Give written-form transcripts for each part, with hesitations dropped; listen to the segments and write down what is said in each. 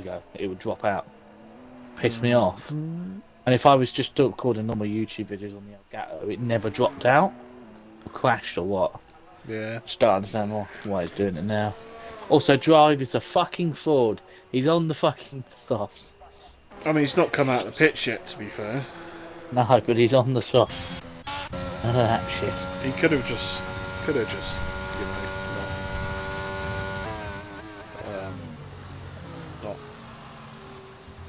ago, it would drop out. Piss me off. And if I was just recording normal YouTube videos on the Elgato, it never dropped out. Or crashed or what. Yeah. Just don't understand why he's doing it now. Also, Drive is a fucking fraud. He's on the fucking softs. I mean, he's not come out of the pitch yet, to be fair. No, but he's on the softs. None of that shit. He could have just, you know, not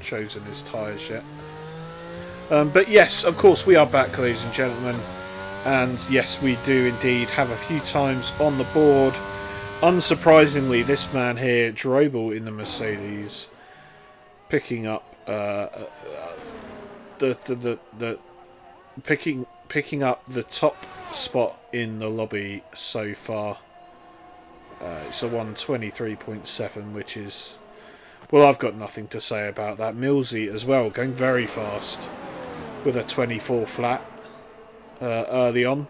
chosen his tyres yet. But yes, of course, we are back, ladies and gentlemen. And yes, we do indeed have a few times on the board. Unsurprisingly, this man here, Drobel in the Mercedes, picking up picking up the top spot in the lobby so far. It's a 1:23.7, which is, well, I've got nothing to say about that. Millsy as well, going very fast with a 24 flat early on.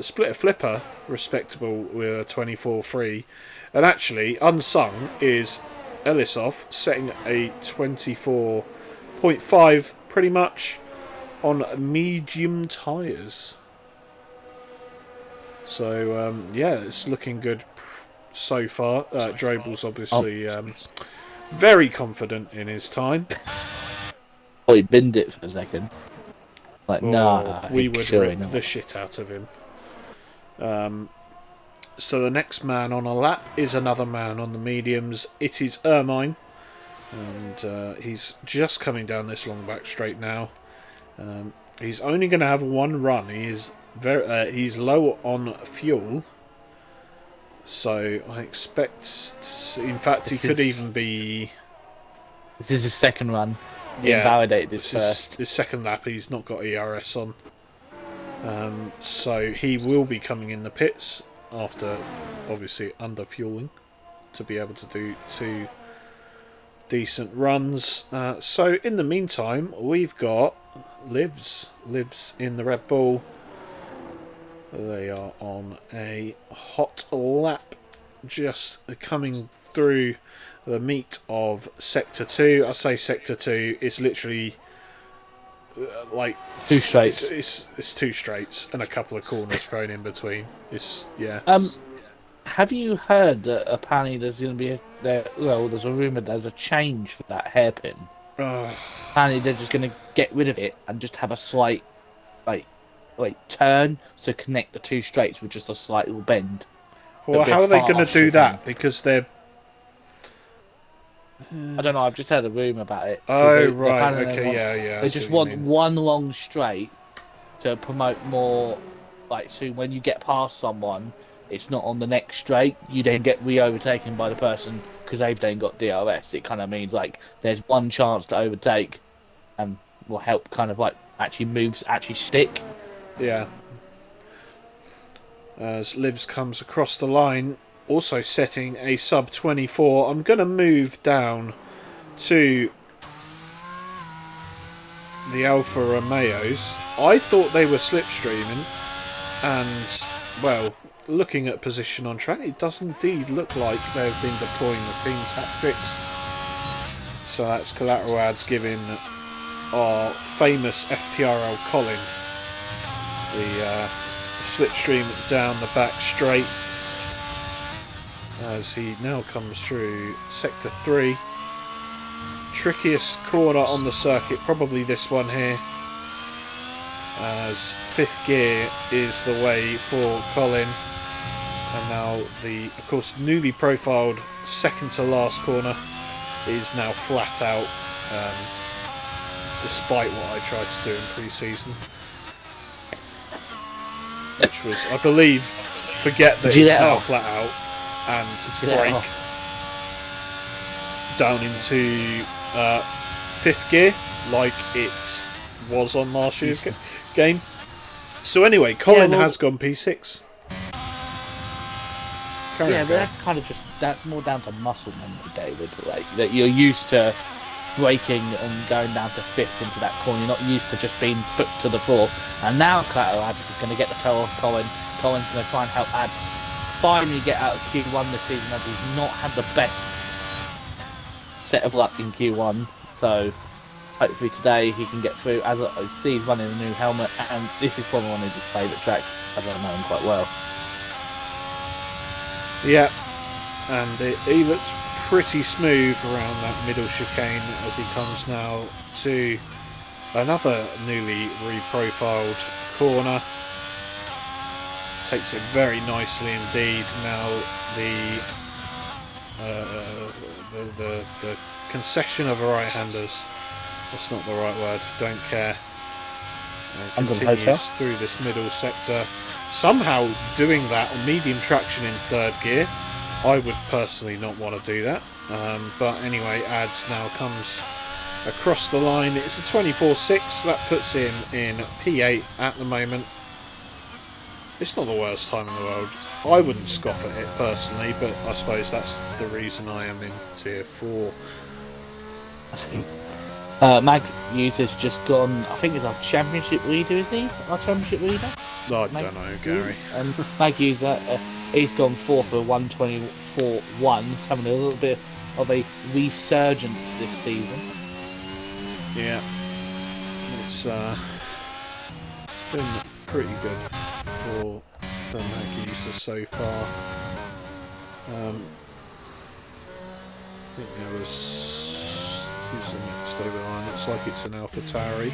Split a flipper, respectable, with a 24.3. And actually, unsung is Ellisov setting a 24.5 pretty much on medium tyres. So, yeah, it's looking good so far. Drobel's obviously very confident in his time. Oh, he binned it for a second. Like, nah, we would rip the shit out of him. So the next man on a lap is another man on the mediums. It is Ermine, and he's just coming down this long back straight now. He's only going to have one run. He is he's low on fuel, so I expect. In fact, he could even be. This is his second run. Yeah, invalidated his first. His second lap. He's not got ERS on. So he will be coming in the pits after, obviously, under fueling to be able to do 2 decent runs. So in the meantime, we've got Livs in the Red Bull. They are on a hot lap, just coming through the meat of Sector 2. I say Sector 2 is literally like 2 straights. It's 2 straights and a couple of corners thrown in between. It's Have you heard that apparently there's going to be there's a rumour there's a change for that hairpin? Apparently they're just going to get rid of it and just have a slight turn, so connect the 2 straights with just a slight little bend. Well, how are they going to do that? Because they're... I don't know, I've just heard a rumour about it. Oh, right, okay, yeah. They just want one long straight to promote more, so when you get past someone, it's not on the next straight, you then get re-overtaken by the person because they've then got DRS. It kind of means, there's one chance to overtake and will help actually stick. Yeah. As Livs comes across the line, also setting a sub 24. I'm going to move down to the Alfa Romeos. I thought they were slipstreaming, and, well, looking at position on track, it does indeed look like they've been deploying the team tactics. So that's collateral ads giving our famous FPRL Colin the slipstream down the back straight, as he now comes through Sector 3. Trickiest corner on the circuit, probably this one here, as 5th gear is the way for Colin. And now the, of course, newly profiled second to last corner is now flat out, despite what I tried to do in pre-season, which was, I believe, forget that it's now flat out and brake down into 5th gear like it was on last year's game. So anyway, Colin has gone P6. Yeah, but that's more down to muscle memory, David. That you're used to braking and going down to 5th into that corner. You're not used to just being foot to the floor. And now Collateral Ads is going to get the toe off Colin. Colin's going to try and help Ads finally get out of Q1 this season, as he's not had the best set of luck in Q1, so hopefully today he can get through. As I see, he's running a new helmet, and this is probably one of his favourite tracks, as I know him quite well. Yeah, and he looks pretty smooth around that middle chicane as he comes now to another newly reprofiled corner. Takes it very nicely indeed. Now the concession of right-handers. That's not the right word. Don't care. Continues through this middle sector. Somehow doing that on medium traction in third gear. I would personally not want to do that. But anyway, Ads now comes across the line. It's a 24.6. That puts him in P8 at the moment. It's not the worst time in the world. I wouldn't scoff at it personally, but I suppose that's the reason I am in tier 4. Mag User's just gone, I think he's our championship leader, is he? Our championship leader? I don't know, Gary. And Mag User, he's gone 4 for 124.1. He's having a little bit of a resurgence this season. Yeah. It's been pretty good for the Mag User so far. I think there was... Who's the next over the line? Looks like it's an AlphaTauri.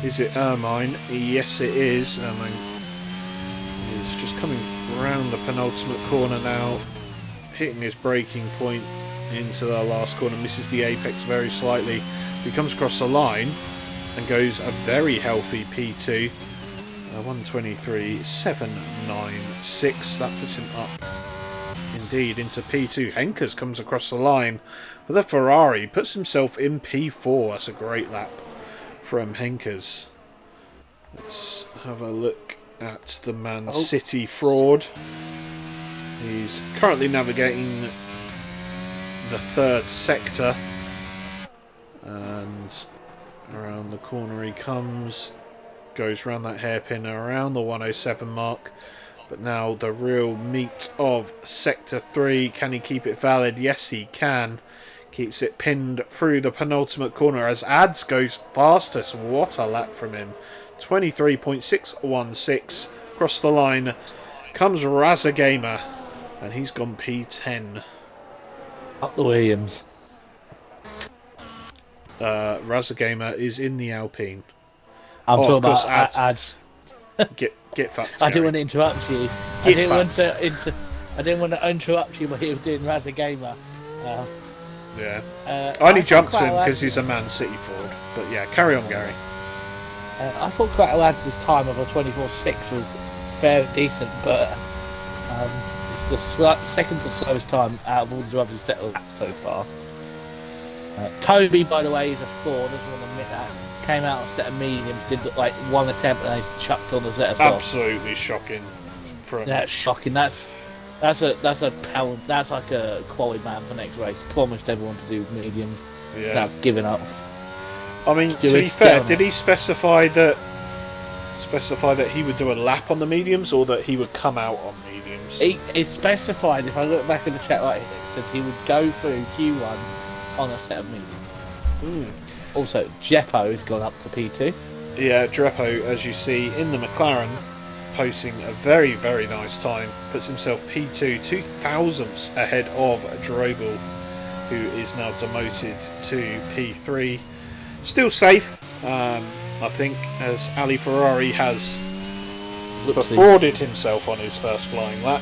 Is it Ermine? Yes, it is. Ermine is just coming around the penultimate corner now, hitting his braking point into the last corner, misses the apex very slightly. He comes across the line and goes a very healthy P2. 123.796. That puts him up indeed into P2. Henkers comes across the line with a Ferrari, puts himself in P4. That's a great lap from Henkers. Let's have a look at the Man City fraud. He's currently navigating the third sector, and around the corner he comes, goes around that hairpin around the 107 mark. But now the real meat of Sector 3. Can he keep it valid? Yes, he can. Keeps it pinned through the penultimate corner as Ads goes fastest. What a lap from him. 23.616. Across the line comes Razagamer, and he's gone P10. Up the Williams. Razagamer is in the Alpine. I'm talking about Ads. Get fucked. I didn't want to interrupt you. I didn't want to interrupt you while you were doing Razagamer. Yeah. I only jumped to him because he's a Man City forward. But yeah, carry on, Gary. I thought Quite Lads' time of a 24.6 was fairly decent, but it's the second to slowest time out of all the drivers set up so far. Toby, by the way, is a fraud. I just want to admit that. Came out and set a medium, did like one attempt, and they chucked on the ZS off. Absolutely shocking. That's shocking. That's like a quality man for next race. Promised everyone to do mediums. Yeah. Without giving up. I mean, to be fair, did he specify that he would do a lap on the mediums, or that he would come out on mediums? It specified. If I look back in the chat, right, it said he would go through Q1 on a set of mediums. Also, Jeppo has gone up to P2. Yeah, Jeppo, as you see in the McLaren, posting a very, very nice time. Puts himself P2, 2 thousandths ahead of Drobel, who is now demoted to P3. Still safe, I think, as Ali Ferrari has defrauded himself on his first flying lap.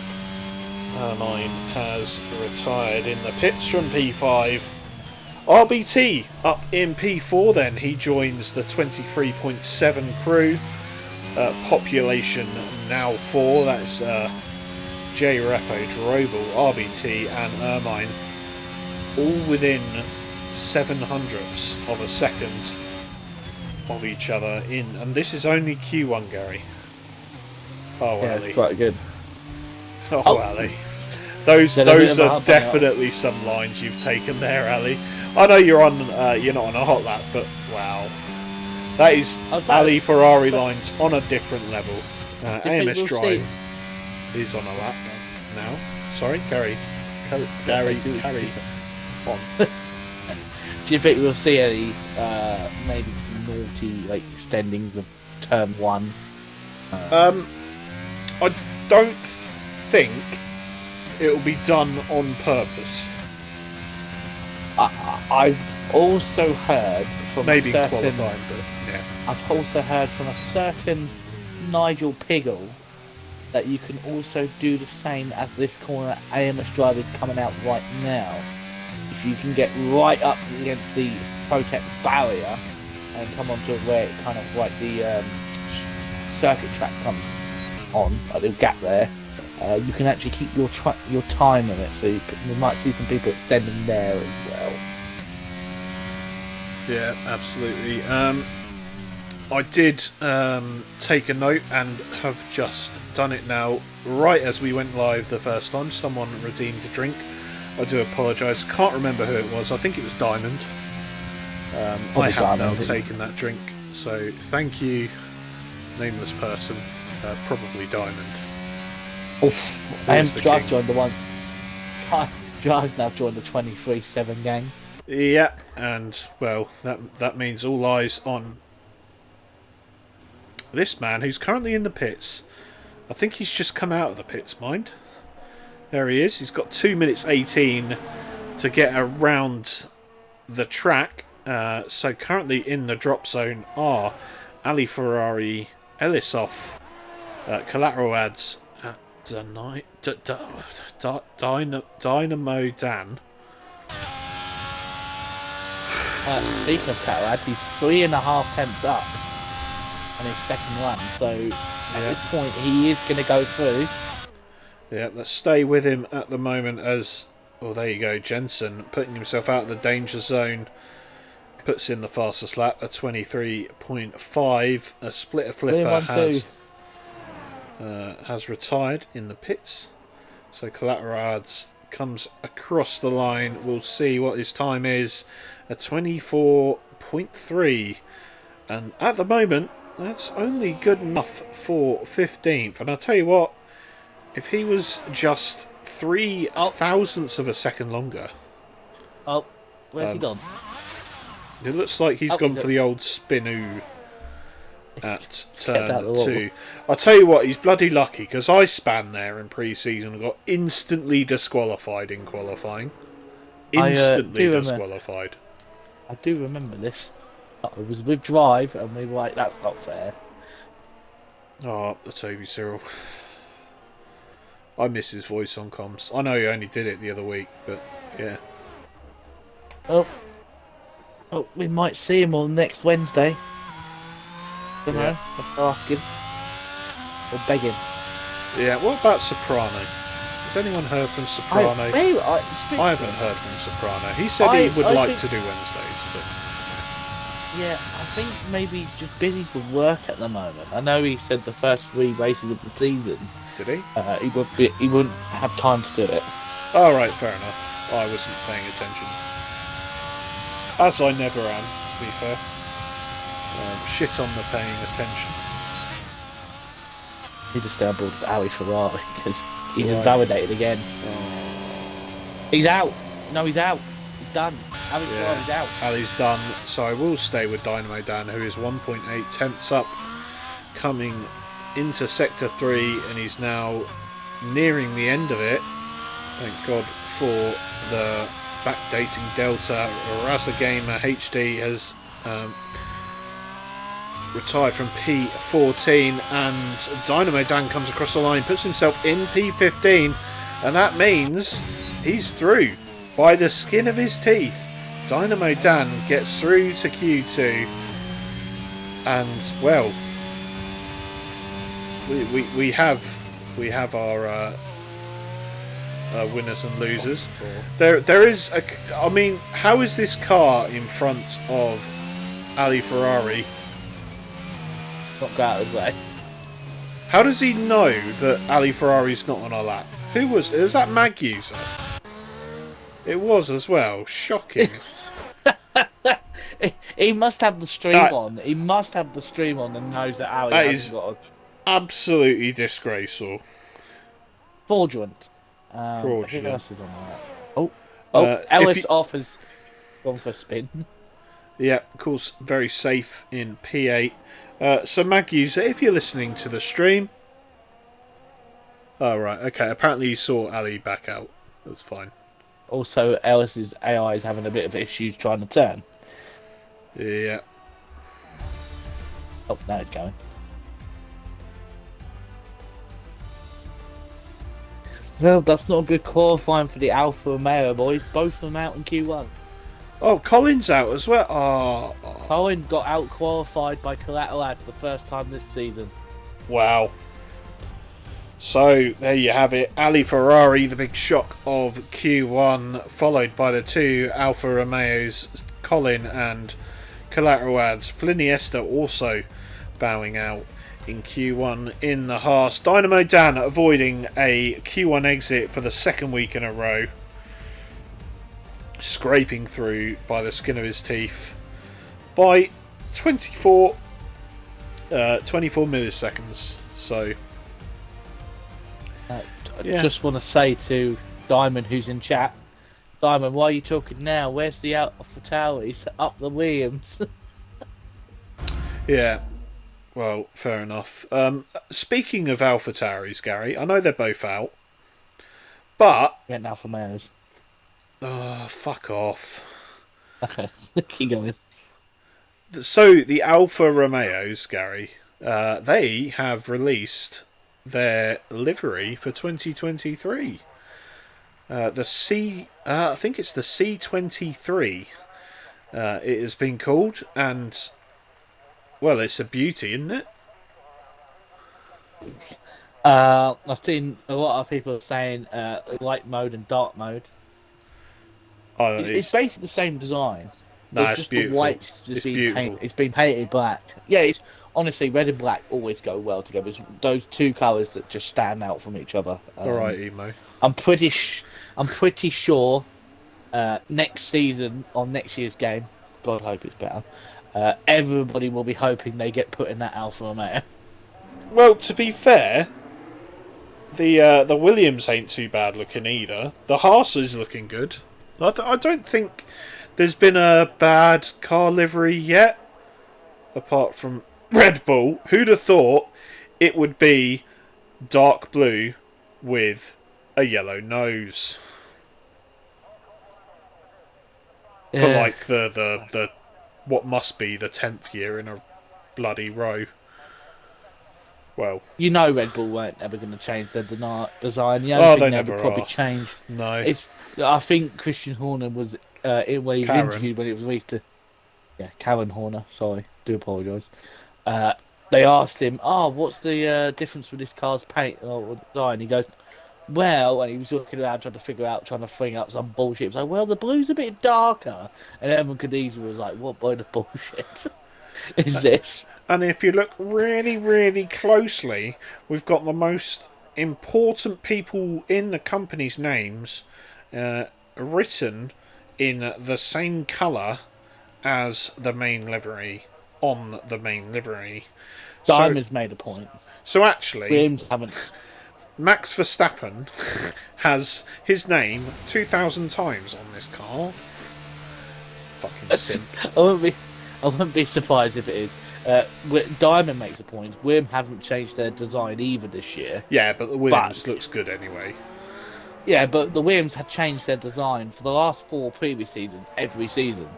Ermine has retired in the pits from P5. RBT up in P4 then. He joins the 23.7 crew. Population now 4. That's J. Repo, Drobel, RBT and Ermine. All within 700ths of a second of each other in. And this is only Q1, Gary. Oh, yeah, Ali. it's quite good. Oh, Ali. Those are definitely some lines you've taken there, Ali. I know you're not on a hot lap, but wow, that is Ali Ferrari lines on a different level. AMS Drive is on a lap now. Sorry, carry on. Do you think we'll see any maybe some naughty like extendings of Term 1? I don't think it'll be done on purpose. I've also heard from Maybe a certain. qualifying, but yeah. I've also heard from a certain Nigel Piggle that you can also do the same as this corner AMS drive is coming out right now. If you can get right up against the protect barrier and come onto it where it kind of like the circuit track comes on, like the gap there, you can actually keep your time in it. So you might see some people extending there as well. Yeah, absolutely. I did take a note and have just done it now, right as we went live the first time. Someone redeemed a drink. I do apologise. Can't remember who it was. I think it was Diamond. I have now taken that drink. So thank you, nameless person. Probably Diamond. Oof. Drive's joined the one. Drive's now joined the 23-7 gang. Yeah, and well, that means all eyes on this man who's currently in the pits. I think he's just come out of the pits, mind. There he is. He's got 2 minutes 18 to get around the track. So currently in the drop zone are Ali Ferrari, Ellisoff, Collateral Ads, Dynamo Dan. Speaking of Collateral Ads, he's 3.5 tenths up on his second run. So at this point, he is going to go through. Yeah, let's stay with him at the moment as... Oh, there you go, Jensen putting himself out of the danger zone. Puts in the fastest lap, a 23.5. A splitter flipper has retired in the pits. So Collaterades comes across the line. We'll see what his time is. A 24.3. And at the moment, that's only good enough for 15th. And I'll tell you what, if he was just 3 thousandths of a second longer. Oh, where's he gone? It looks like he's gone for the old spinoo at turn 2. I'll tell you what, he's bloody lucky because I span there in pre-season and got instantly disqualified in qualifying. Instantly disqualified. I do remember this. It was with Drive and we were like, that's not fair. Oh, the Toby Cyril. I miss his voice on comms. I know he only did it the other week, but yeah. Oh, we might see him on next Wednesday. Don't know. Let's ask him. Or beg him. Yeah, what about Soprano? Has anyone heard from Soprano? I haven't heard from Soprano. He said he would like to do Wednesdays, but... Yeah, I think maybe he's just busy with work at the moment. I know he said the first 3 races of the season. Did he? He wouldn't have time to do it. Oh, right, fair enough. I wasn't paying attention. As I never am, to be fair. Shit on the paying attention. He just stay on board with Ali Ferrari because he's invalidated again. He's out. No, he's out. He's done. Ali Ferrari's out. Ali's done. So I will stay with Dynamo Dan, who is 1.8 tenths up, coming into Sector 3, and he's now nearing the end of it. Thank God for the backdating Delta. Rasa Gamer HD has retired from P14, and Dynamo Dan comes across the line, puts himself in P15, and that means he's through by the skin of his teeth. Dynamo Dan gets through to Q2, and well, we have our winners and losers. There is I mean, how is this car in front of Ali Ferrari? Not go out his way. How does he know that Ali Ferrari's not on our lap? Who was it? Was that Mag User? It was as well. Shocking. He must have the stream on. He must have the stream on and knows that Ali hasn't got a... Absolutely disgraceful. Fraudulent. Fraudulent. Who else is on that? Ellis offers... gone for a spin. Yeah, of course, very safe in P8. So, Mag user, if you're listening to the stream. Oh, right, okay. Apparently, you saw Ali back out. That's fine. Also, Ellis's AI is having a bit of issues trying to turn. Yeah. Oh, now it's going. Well, that's not a good qualifying for the Alfa Romeo boys. Both of them out in Q1. Oh, Colin's out as well. Oh. Colin got out qualified by Collateral for the first time this season. Wow. So, there you have it. Ali Ferrari, the big shock of Q1, followed by the two Alfa Romeos, Colin and Collateral Ads. Fliniesta also bowing out in Q1 in the Haas. Dynamo Dan avoiding a Q1 exit for the second week in a row. Scraping through by the skin of his teeth by 24 milliseconds. So, I just want to say to Diamond, who's in chat, Diamond, why are you talking now? Where's the out of the tower? He's up the Williams. yeah. Well, fair enough. Speaking of Alpha Tauris, Gary, I know they're both out, but Getting Alfa Romeos. oh, fuck off. Okay, keep going. So the Alfa Romeos, Gary, they have released their livery for 2023. I think it's the C23. It has been called, and well, it's a beauty, isn't it? I've seen a lot of people saying light mode and dark mode. Oh, It's basically the same design. No, but it's just beautiful. The white's just It's been beautiful. It's been painted black. Yeah, it's honestly red and black always go well together. It's those two colours that just stand out from each other. All right, Emo. I'm pretty sure next season on next year's game, God hope it's better. Everybody will be hoping they get put in that Alfa Romeo. Well, to be fair, the Williams ain't too bad looking either. The Haas is looking good. I don't think there's been a bad car livery yet, apart from Red Bull. Who'd have thought it would be dark blue with a yellow nose? Yeah. For like the what must be the 10th year in a bloody row. Well, you know Red Bull weren't ever going to change their design. The they only thing they never would probably are. change. No. I think Christian Horner was when he was interviewed when it was released to. Yeah, Karen Horner. Sorry, do apologise. They asked him, "Oh, what's the difference with this car's paint or design?" He goes, "Well," and he was looking around trying to bring up some bullshit. He was like, "Well, the blue's a bit darker," and Evan Cadiz was like, "What kind of bullshit is this?" And if you look really, really closely, we've got the most important people in the company's names written in the same colour as the main livery on the main livery. Diamond's made a point. So actually, Williams haven't. Max Verstappen has his name 2,000 times on this car. Fucking simp. I wouldn't be surprised if it is. Diamond makes a point. Williams haven't changed their design either this year. Yeah, but the Williams looks good anyway. Yeah, but the Williams had changed their design for the last 4 previous seasons, every season.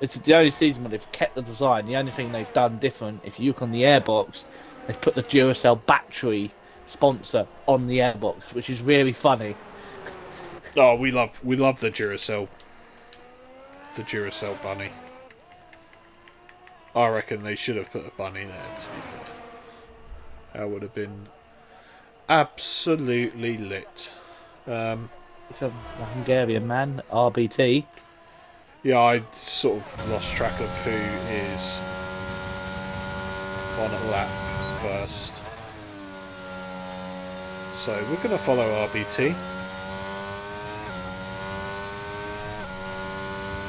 It's the only season where they've kept the design. The only thing they've done different, if you look on the airbox, they've put the Duracell battery sponsor on the airbox, which is really funny. Oh, we love the Duracell bunny. I reckon they should have put a bunny there, to be fair. That would have been absolutely lit. The Hungarian man, RBT. Yeah, I sort of lost track of who is on a lap first. So we're going to follow RBT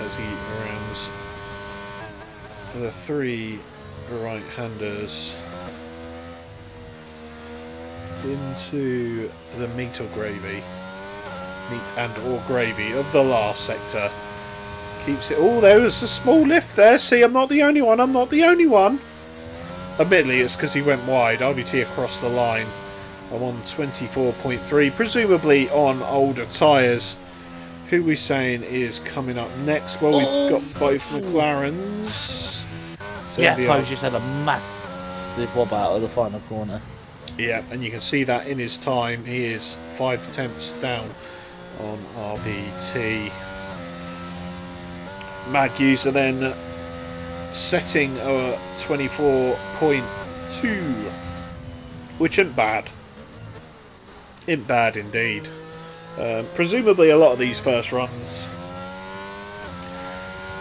as he rounds the 3 right-handers into the meat and or gravy of the last sector. Keeps it. Oh, there was a small lift there. See, I'm not the only one. I'm not the only one. Admittedly, it's because he went wide. RBT across the line. I'm on 24.3, presumably on older tyres. Who we saying is coming up next? Well, we've got both McLarens. So yeah, Toes just had a massive wob out of the final corner. Yeah, and you can see that in his time. He is 5 tenths down on RBT. Mag user then setting a 24.2, which isn't bad. Isn't bad indeed. Presumably a lot of these first runs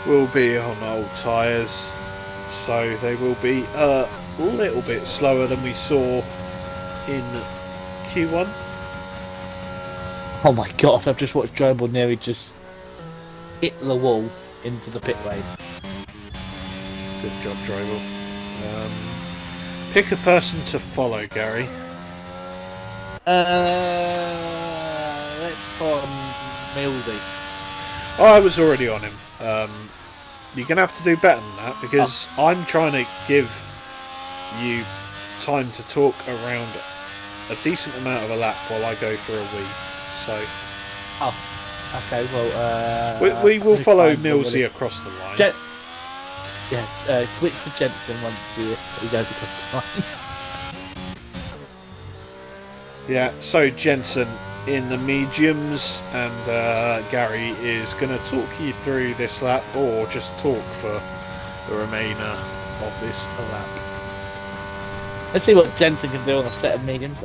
will be on old tyres, so they will be a little bit slower than we saw in Q1. Oh my god, I've just watched Drobel nearly just hit the wall into the pit lane. Good job, Drobel. Pick a person to follow, Gary. Let's follow Millsy. I was already on him. You're going to have to do better than that, because I'm trying to give you time to talk around a decent amount of a lap while I go for a wee. So, okay. Well, we will follow Millsy across the line. Switch to Jensen once he goes across the line. Yeah. So Jensen in the mediums, and Gary is going to talk you through this lap, or just talk for the remainder of this lap. Let's see what Jensen can do on a set of mediums.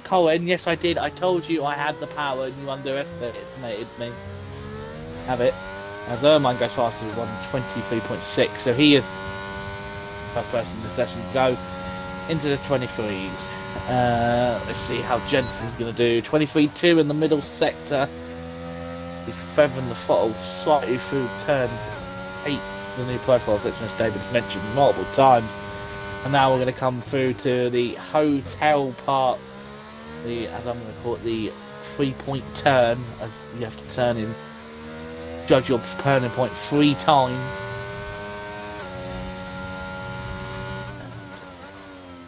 Colin, yes I did. I told you I had the power and you underestimated me. Have it. As Ermine goes faster with 123.6, so he is the first in the session. Go into the 23s. Let's see how Jensen's going to do. 23.2 in the middle sector. He's feathering the throttle slightly through turns 8, the new profile section, as David's mentioned multiple times. And now we're going to come through to the hotel part, as I'm going to call it, the 3-point turn, as you have to turn in, judge your turning point 3 times.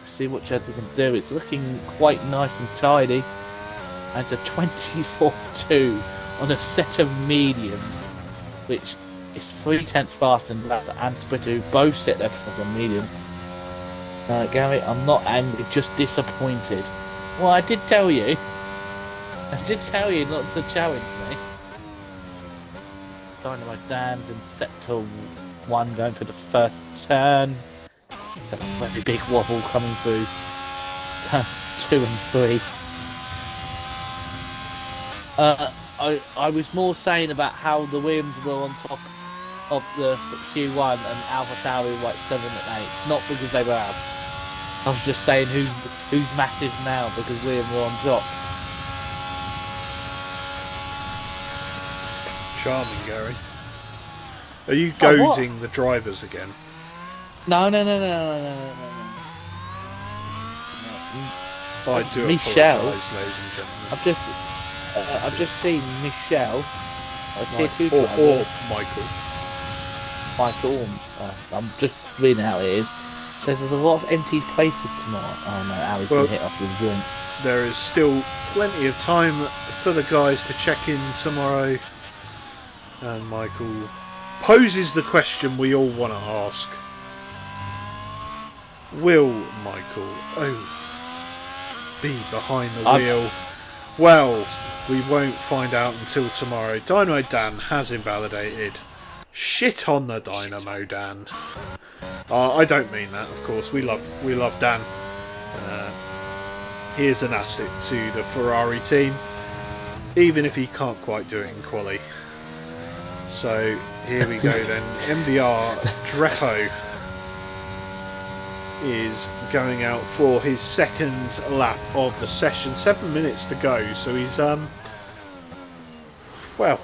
See what Jensen can do. It's looking quite nice and tidy. And it's a 24.2 on a set of mediums, which is 3 tenths faster than Lata and Splitter, who both set their first on medium. Gary, I'm not angry, just disappointed. Well, I did tell you. I did tell you not to challenge me. Dynamo Dan's in sector 1, going for the first turn. It's a very big wobble coming through turns 2 and 3. I was more saying about how the Williams were on top of the Q1 and Alpha Tauri were like 7 and 8, not because they were out. I was just saying who's massive now because Williams were on top. Charming, Gary. Are you goading the drivers again? No. I do Michelle, apologise, ladies and gentlemen. I've just seen Michelle, a tier 2 driver, or Michael. I'm just reading how it is. Says there's a lot of empty places tomorrow. Oh no, Ali's been hit off with a drink. There is still plenty of time for the guys to check in tomorrow. And Michael poses the question we all want to ask. Will Michael be behind the wheel? Well, we won't find out until tomorrow. Dynamo Dan has invalidated. Shit on the Dynamo Dan. I don't mean that, of course. We love Dan. He is an asset to the Ferrari team, even if he can't quite do it in quali. So here we go then. MBR Drepo is going out for his second lap of the session. 7 minutes to go, so he's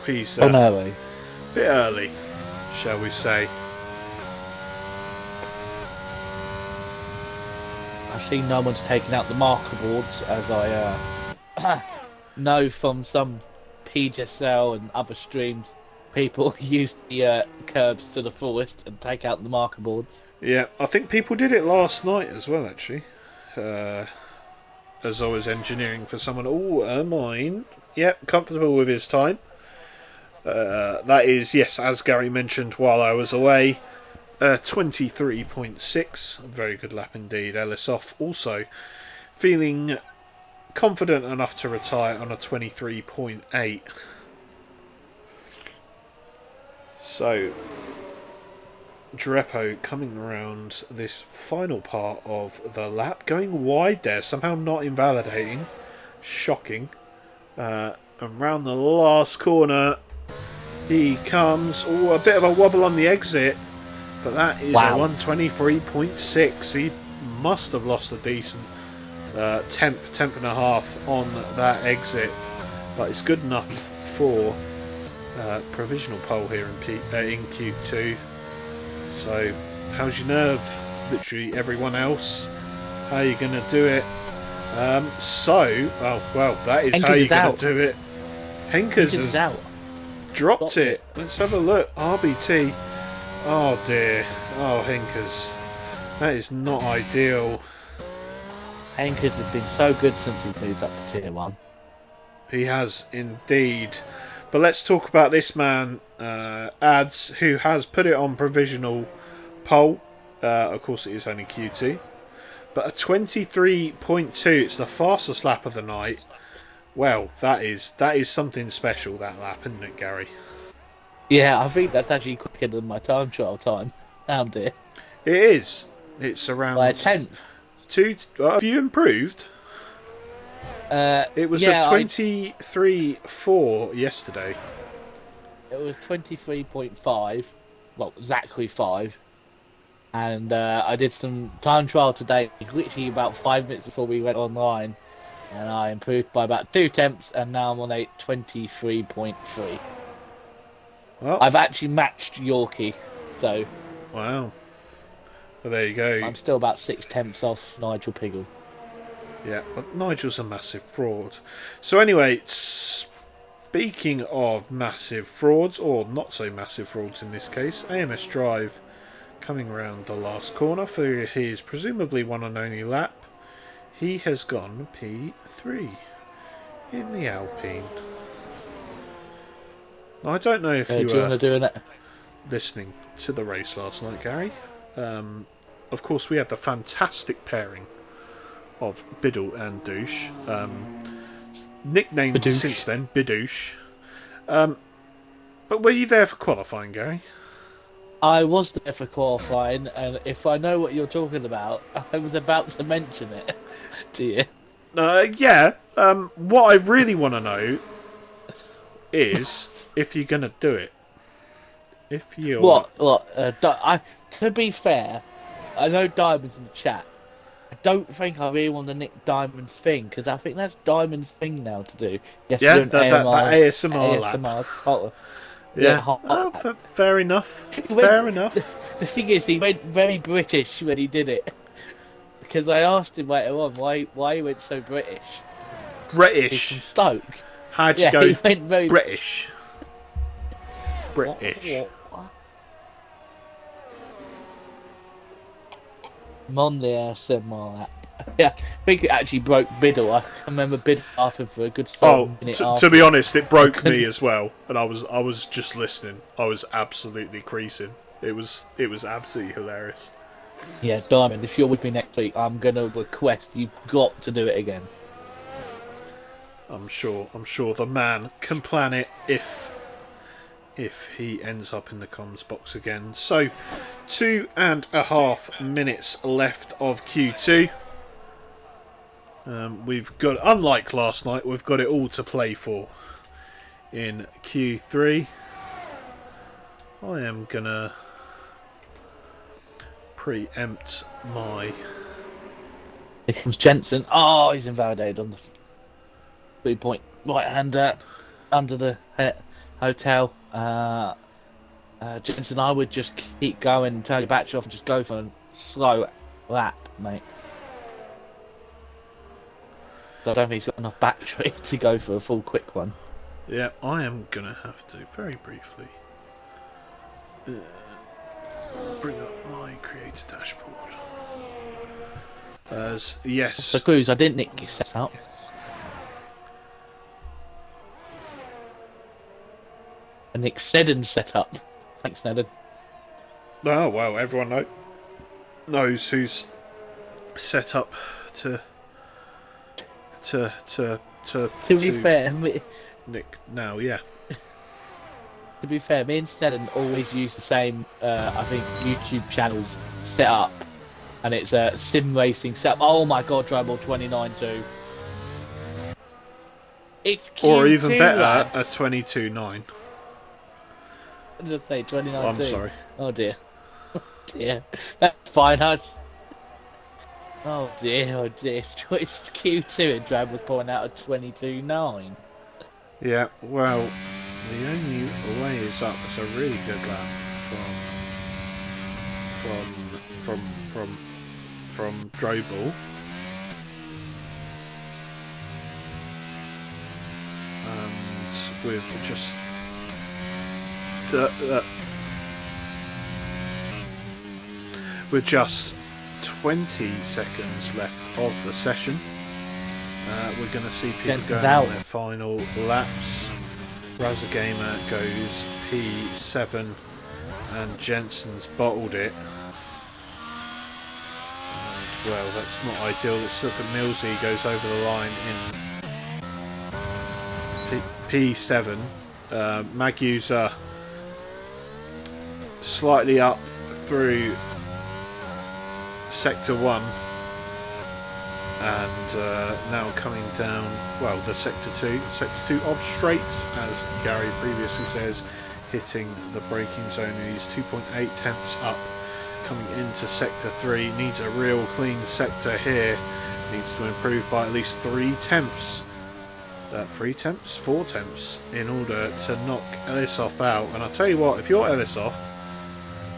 he's a bit early, shall we say. I've seen no one's taken out the marker boards, as I know from some PGSL and other streams. people use the curbs to the fullest and take out the marker boards. Yeah, I think people did it last night as well, actually. As I was engineering for someone. Oh, mine. Yep, comfortable with his time. That is, yes, as Gary mentioned while I was away, 23.6. Very good lap indeed. Ellis off also feeling confident enough to retire on a 23.8. So, Dreppo coming around this final part of the lap, going wide there, somehow not invalidating. Shocking. Around the last corner, he comes. Oh, a bit of a wobble on the exit, but that is Wow. a 123.6. He must have lost a decent tenth and a half on that exit, but it's good enough for provisional pole here in Q2. So, how's your nerve? Literally everyone else. How are you going to do it? That is Henkers how you're is going out. to do it. Henkers Henkers is has out. dropped it. Let's have a look. RBT. Oh dear. Oh, Henkers. That is not ideal. Henkers has been so good since he moved up to Tier 1. He has indeed. But let's talk about this man, Ads, who has put it on provisional pole. Of course, it is only Q2. But a 23.2. It's the fastest lap of the night. Well, that is something special, that lap, isn't it, Gary? Yeah, I think that's actually quicker than my time trial time. Oh dear. It is. It's around By a tenth. Have you improved? It was a Yeah, 23.4 yesterday. it was 23.5. Well, exactly 5. And I did some time trial today, literally about 5 minutes before we went online. And I improved by about 2 tenths, and now I'm on a 23.3. Well, I've actually matched Yorkie, so wow. Well, there you go. I'm still about 6 tenths off Nigel Piggle. Yeah, but Nigel's a massive fraud. So anyway, speaking of massive frauds, or not so massive frauds in this case, AMS Drive coming around the last corner for his presumably one and only lap. He has gone P3 in the Alpine. I don't know if Do you you were want to do it? listening to the race last night, Gary. Of course, we had the fantastic pairing of Biddle and Douche. Nicknamed Bidouche. since then, Bidouche. But were you there for qualifying, Gary? I was there for qualifying, and if I know what you're talking about, I was about to mention it. Do you? Yeah. What I really want to know is if you're going to do it. If you're... What? To be fair, I know Diamond's in the chat. I don't think I really want to nick Diamond's thing, because I think that's Diamond's thing now to do. Yes, Yeah, do an that ASMR lap. ASMR. Yeah. hot Oh, lap. fair enough. He went- Fair enough. The thing is, he went very British when he did it. Because I asked him later on why he went so British. He's from British. Stoke. How'd you Yeah, go he went very British? British. What? I'm on the ASMR lap. Yeah, I think it actually broke Biddle. I remember Biddle laughing for a good minute to be honest, it broke me as well, and I was just listening. I was absolutely creasing. It was absolutely hilarious. Yeah, Diamond, if you're with me next week, I'm gonna request you've got to do it again. I'm sure the man can plan it if he ends up in the comms box again. So 2.5 minutes left of Q2. We've got, unlike last night, we've got it all to play for in Q3. I am gonna preempt my... Here comes Jensen. Oh, he's invalidated on the 3-point right-hander under the hotel. Jensen, I would just keep going, turn your battery off, and just go for a slow lap, mate. So I don't think he's got enough battery to go for a full quick one. Yeah, I am gonna have to very briefly bring up my creator dashboard. Yes. So Cruz, I didn't nick your setup. A Nick Snedden setup. Thanks, Snedden. Oh well, everyone knows who's set up to To be fair, Nick now. Yeah. to be fair, me and Snedden always use the same, I think, YouTube channels set up, and it's a sim racing setup. Oh my god, Dribble 29.2. It's Q2, Or even better, lads. a 22.9. Just say 29.2. Oh, I'm sorry. Oh dear. Oh dear. That's fine, Hus. Oh dear, oh dear. It's Q2 and Drab was pointing out a 22.9. Yeah, well, the only way is up. It's a really good lap from Drobel. And with just with just 20 seconds left of the session, we're going to see people going on their final laps. Razagamer goes P7 and Jensen's bottled it. And, well, that's not ideal. Let's look at Millsy, goes over the line in P7. Magusa slightly up through Sector 1 and now coming down, well, the Sector 2 of straights, as Gary previously says, hitting the braking zone. He's 2.8 tenths up coming into Sector 3. Needs a real clean sector here. Needs to improve by at least 3 tenths. 3 tenths? 4 tenths in order to knock Ellisoff out. And I'll tell you what, if you're Ellisoff,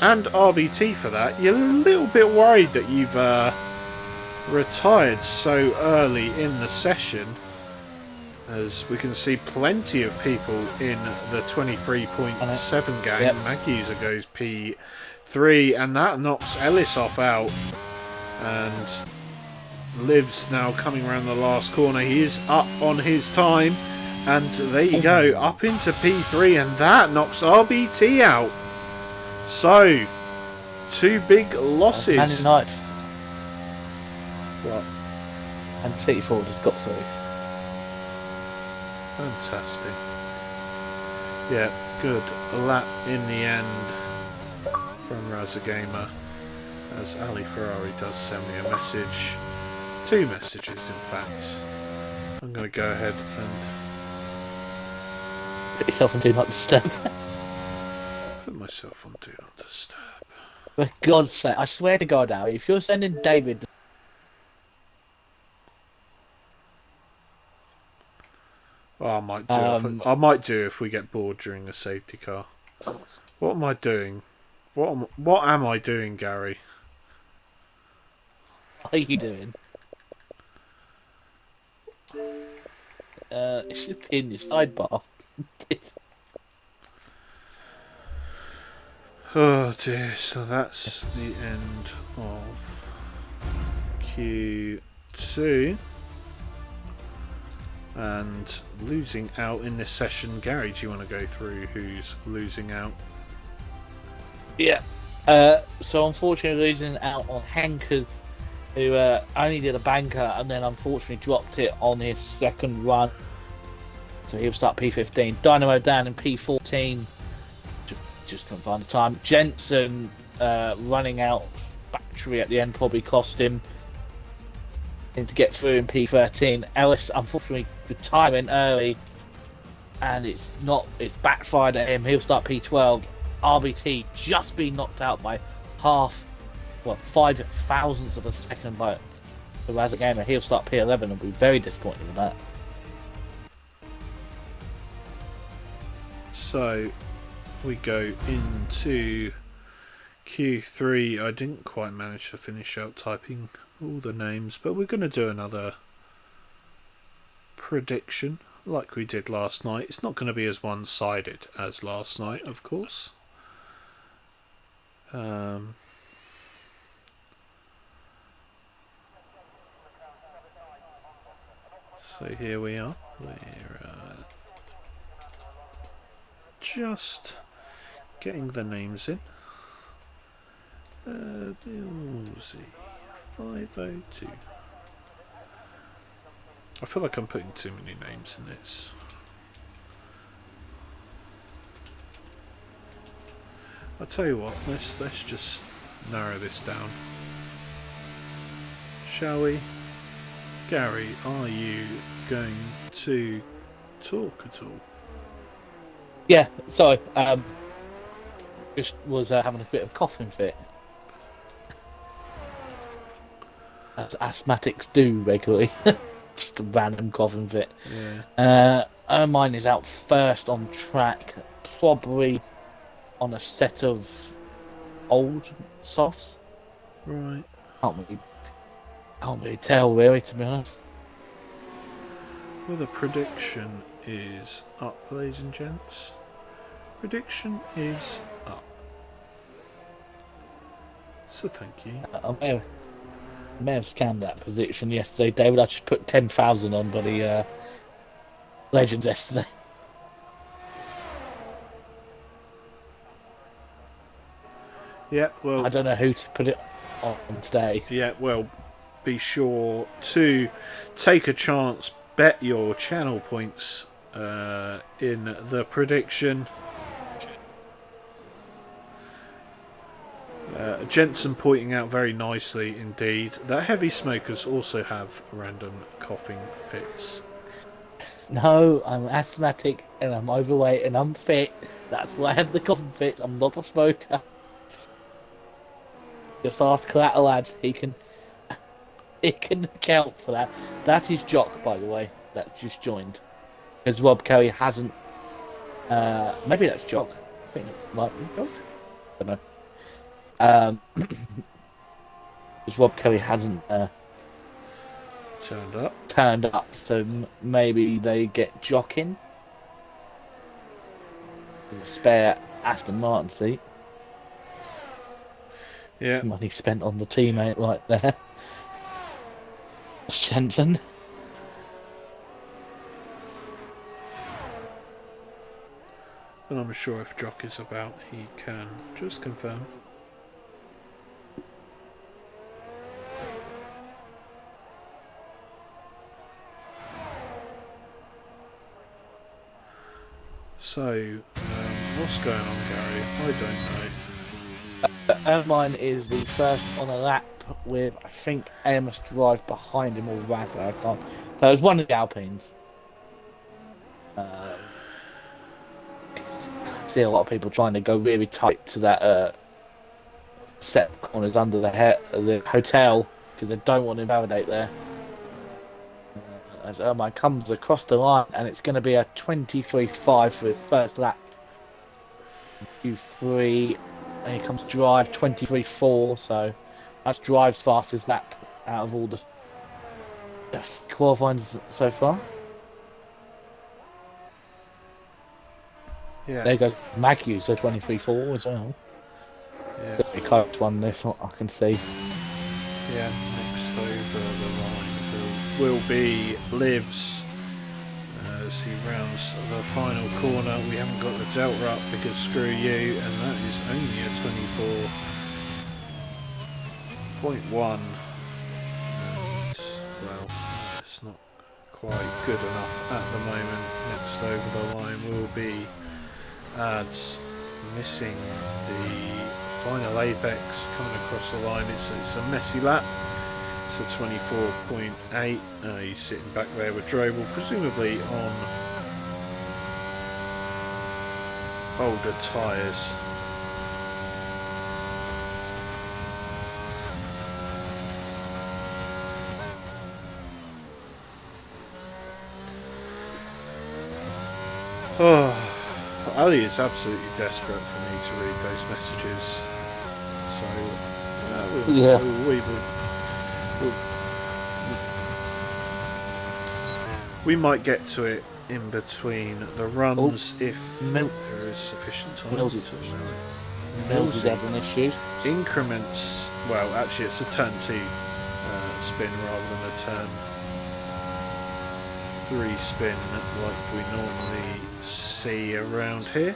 and RBT for that, you're a little bit worried that you've retired so early in the session, as we can see plenty of people in the 23.7 gang. Yep. Magusa goes P3 and that knocks Ellisoff out, and Liv's now coming around the last corner. He is up on his time, and there you go, up into P3, and that knocks RBT out. So, 2 big losses. Man United. What? And City Ford has got through. Fantastic. Yeah, good lap in the end from Razagamer, as Ali Ferrari does send me a message. 2 messages, in fact. I'm going to go ahead and Put yourself on Do Not Disturb. put myself on Do Not Disturb. For God's sake, I swear to God, Al, if you're sending David... Well, I might do if we get bored during the safety car. What am I doing? What am I doing, Gary? What are you doing? It should be in your sidebar. Oh dear, so that's the end of Q2. And losing out in this session. Gary, do you want to go through who's losing out? Yeah. So unfortunately losing out on Hankers, who only did a banker and then unfortunately dropped it on his second run. So he'll start P15. Dynamo Dan in P14. Just couldn't find the time. Jensen running out battery at the end probably cost him. To get through in P13. Ellis unfortunately retiring early, and it's backfired at him. He'll start P12. RBT just been knocked out by 5 thousandths of a second by the Razagamer. He'll start P11 and be very disappointed with that. So we go into Q3. I didn't quite manage to finish out typing all the names, but we're going to do another prediction like we did last night. It's not going to be as one-sided as last night, of course. Um, so here we are. We're just getting the names in. Billsy 502. I feel like I'm putting too many names in this. I'll tell you what, let's just narrow this down. Shall we? Gary, are you going to talk at all? Yeah, sorry. Just was having a bit of coughing fit, as asthmatics do regularly. Just a random coughing fit. Yeah. Mine is out first on track, probably on a set of old softs. Right. Can't really tell, really, to be honest. Well, the prediction is up, ladies and gents. Prediction is up. So thank you. I may have scammed that prediction yesterday, David. I just put 10,000 on bloody Legends yesterday. Yeah, well, I don't know who to put it on today. yeah, well, be sure to take a chance, bet your channel points in the prediction. Jensen pointing out very nicely indeed that heavy smokers also have random coughing fits. No, I'm asthmatic and I'm overweight and I'm fit. That's why I have the coughing fit. I'm not a smoker. Just ask Collateral Lads. He can account for that. That is Jock, by the way, that just joined. Because Rob Kelly hasn't. Maybe that's Jock. I think it might be Jock. I don't know. Because Rob Kelly hasn't Turned up. so maybe they get Jock in. There's a spare Aston Martin seat. Yeah. Money spent on the teammate right there. Jensen. And I'm sure if Jock is about, he can just confirm. So, what's going on, Gary? I don't know. Mine is the first on a lap with, I think, Amos Drive behind him or Razza. I can't. So it was one of the Alpines. I see a lot of people trying to go really tight to that set of corners under the hotel because they don't want to invalidate there. As Ermine comes across the line, and it's going to be a 23.5 for his first lap. Q3, and he comes Drive 23.4, so that's Drive's fastest lap out of all the qualifying so far. Yeah. There you go, Maggie, so 23.4 as well. Yeah. The coach won this, I can see. Yeah, next over the line will be Livs as he rounds the final corner. We haven't got the delta up because screw you, and that is only a 24.1. And, well, it's not quite good enough at the moment. Next over the line will be Ads, missing the final apex, coming across the line. It's a messy lap. It's a 24.8. He's sitting back there with Drobel, presumably on older tyres. Oh, Ali is absolutely desperate for me to read those messages. So, we might get to it in between the runs if there is sufficient time to allow it. Millsy having issues. Increments. Well, actually, it's a turn 2 spin rather than a turn 3 spin like we normally see around here.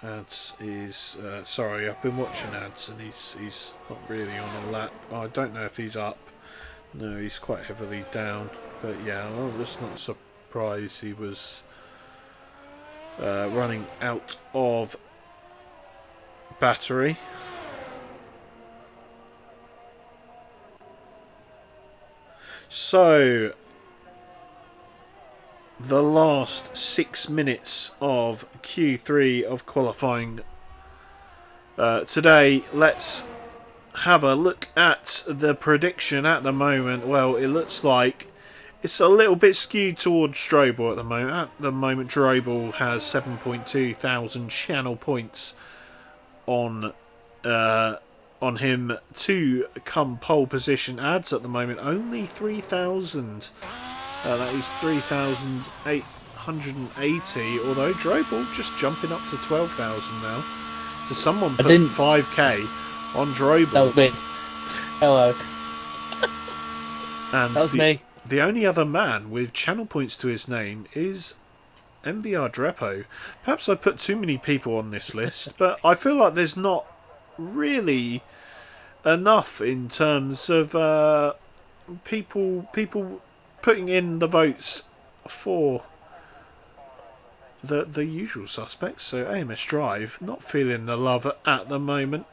Ads is sorry, I've been watching Ads and he's not really on a lap. I don't know if he's up. No, he's quite heavily down. But yeah, I'm just not surprised he was running out of battery. So the last 6 minutes of Q3 of qualifying today. Let's have a look at the prediction at the moment. Well, it looks like it's a little bit skewed towards Strobel at the moment. At the moment, Strobel has 7.2 thousand channel points on him to come pole position. Ads at the moment only 3,000. That is 3,880. Although Drobel just jumping up to 12,000 now. So someone put 5k on Drobel. That was me. Hello. And that was me. The only other man with channel points to his name is MBR Drepo. Perhaps I put too many people on this list, but I feel like there's not really enough in terms of people putting in the votes for the usual suspects. So AMS Drive not feeling the love at the moment.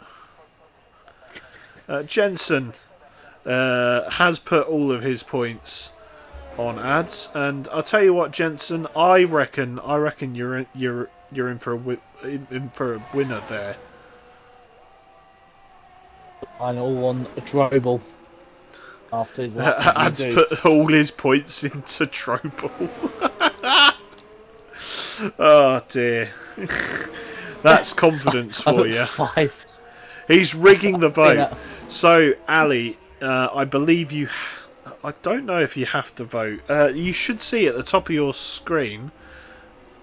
Jensen has put all of his points on Ads, and I'll tell you what, Jensen, I reckon you're in for a winner there. I'm all on a Drobel after his Ads put all his points into Drobel. Oh dear. That's confidence for you. 5. He's rigging the vote. So, Ali, I believe you... I don't know if you have to vote. You should see at the top of your screen,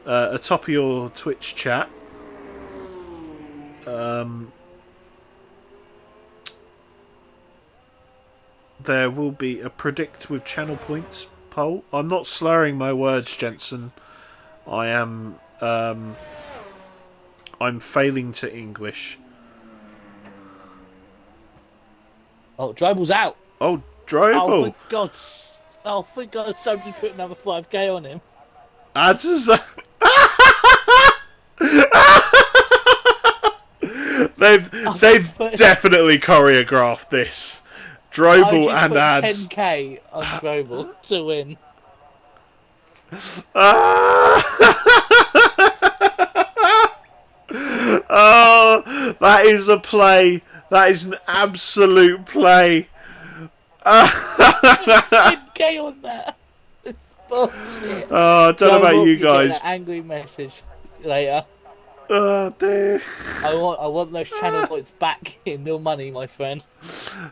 at the top of your Twitch chat, there will be a predict with channel points poll. I'm not slurring my words, Jensen. I am... I'm failing to English. Oh, Drobel's out. Oh, Drobel. Oh, for God's... Oh, for God, somebody put another 5k on him. Ads is... They've definitely choreographed this. Drobel and Ads. 10k on Drobel to win. Oh, that is a play. That is an absolute play. 10k on that. It's bullshit. Oh, I don't know about you guys. An angry message later. Oh dear. I want those channel points back in real money, my friend.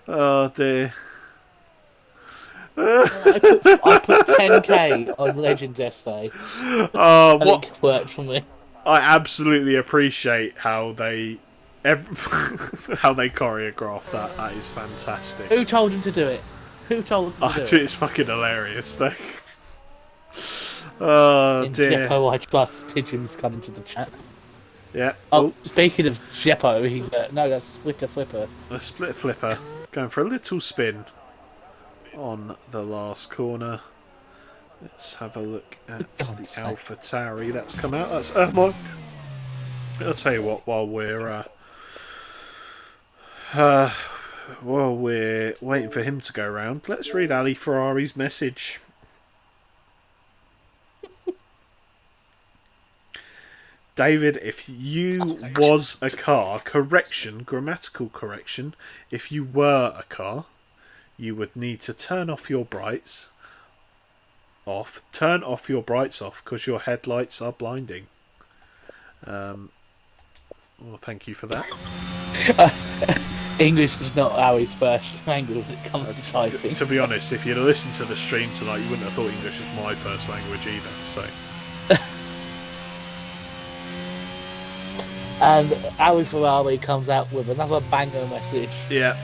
Oh dear. I put 10k on Legends yesterday. Oh, and it worked for me. I absolutely appreciate how they choreograph that. That is fantastic. Who told him to do it? Who told him to do it? It's fucking hilarious, though. Oh dear. Jeppo, I trust Tidjum's coming to the chat. Yeah. Oh, speaking of Jeppo, he's no, that's Splitter Flipper. A split flipper going for a little spin on the last corner. Let's have a look at the Alpha Tauri that's come out. That's I'll tell you what, while we're waiting for him to go round, let's read Ali Ferrari's message. David, if you was a car, grammatical correction, if you were a car, you would need to turn off your brights off because your headlights are blinding. Well, thank you for that. English is not Ali's first language when it comes to typing. To be honest, if you'd listened to the stream tonight, you wouldn't have thought English is my first language either. So And Ali Ferrari comes out with another banger message. Yeah.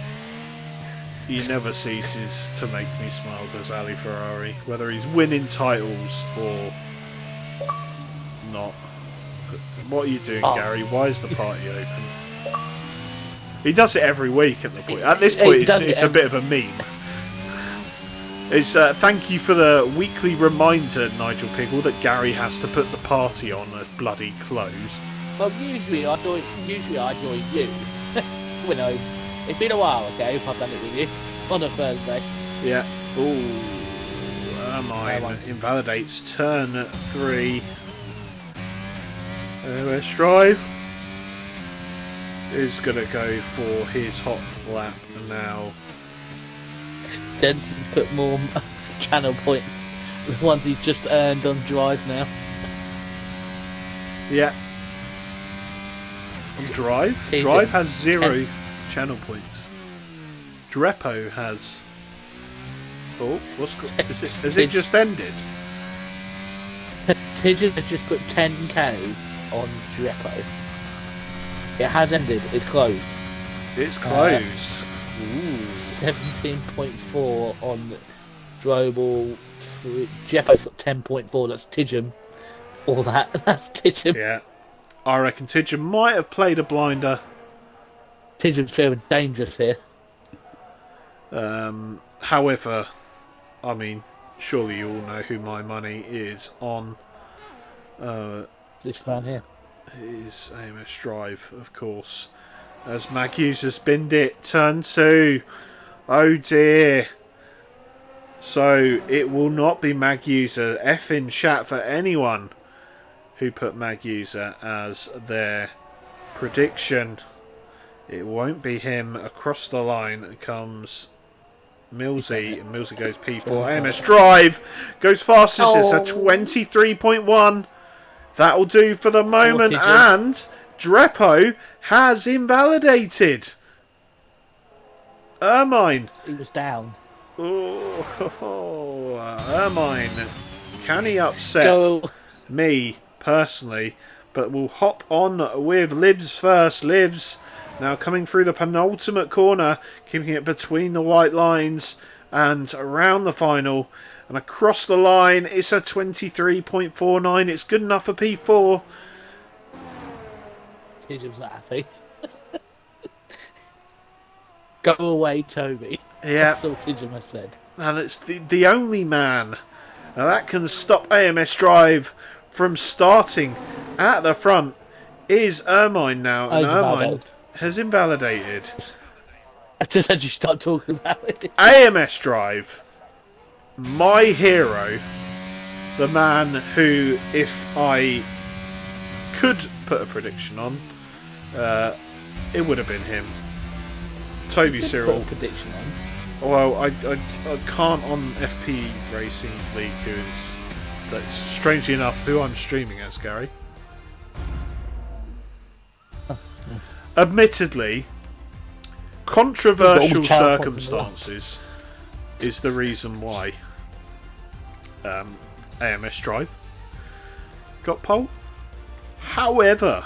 He never ceases to make me smile, does Ali Ferrari, whether he's winning titles or not. What are you doing, Oh. Gary? Why is the party open? He does it every week at the point. At this point, it's a bit of a meme. It's thank you for the weekly reminder, Nigel Pickle, that Gary has to put the party on as bloody closed. Well, usually I join you. You know, it's been a while, okay? I've done it with you on a Thursday. Yeah. Ooh, mine invalidates turn 3. West Drive is gonna go for his hot lap now. Jensen's put more channel points, the ones he's just earned on Drive now. Yeah. Drive has 0 channel points. Drepo has. Oh, has it just ended? Tidgen has just put 10k on Drepo. It has ended. It's closed. It's closed. 17.4 on Drobal. Jeffo's got 10.4. That's Tidgen. All that. That's Tidgen. Yeah. I reckon Tidgen might have played a blinder. Tidgen's feeling dangerous here. However, I mean, surely you all know who my money is on. This man here. Is AMS Drive, of course. As Mag Users binned it, turn 2. Oh dear. So it will not be Mag User. F in chat for anyone who put Mag User as their prediction. It won't be him. Across the line comes Millsy. And Millsy goes P4. AMS Drive goes fastest. It's a 23.1. That'll do for the moment. And Drepo has invalidated. Ermine. He was down. Oh, Ermine. Can he upset me personally? But we'll hop on with Livs first. Livs now coming through the penultimate corner, keeping it between the white lines and around the final. And across the line, it's a 23.49. It's good enough for P4. Tidgen's not happy. Go away, Toby. Yeah. That's all Tidgen has said. And it's the only man that can stop AMS Drive from starting at the front is Ermine now. And Ermine has invalidated. I just had you start talking about it. AMS Drive, my hero, the man who, if I could put a prediction on, it would have been him. Toby Cyril. Put a prediction on. Well, I can't on FP Racing League, that's strangely enough who I'm streaming as, Gary. Admittedly, controversial circumstances is the reason why AMS Drive got pole. However,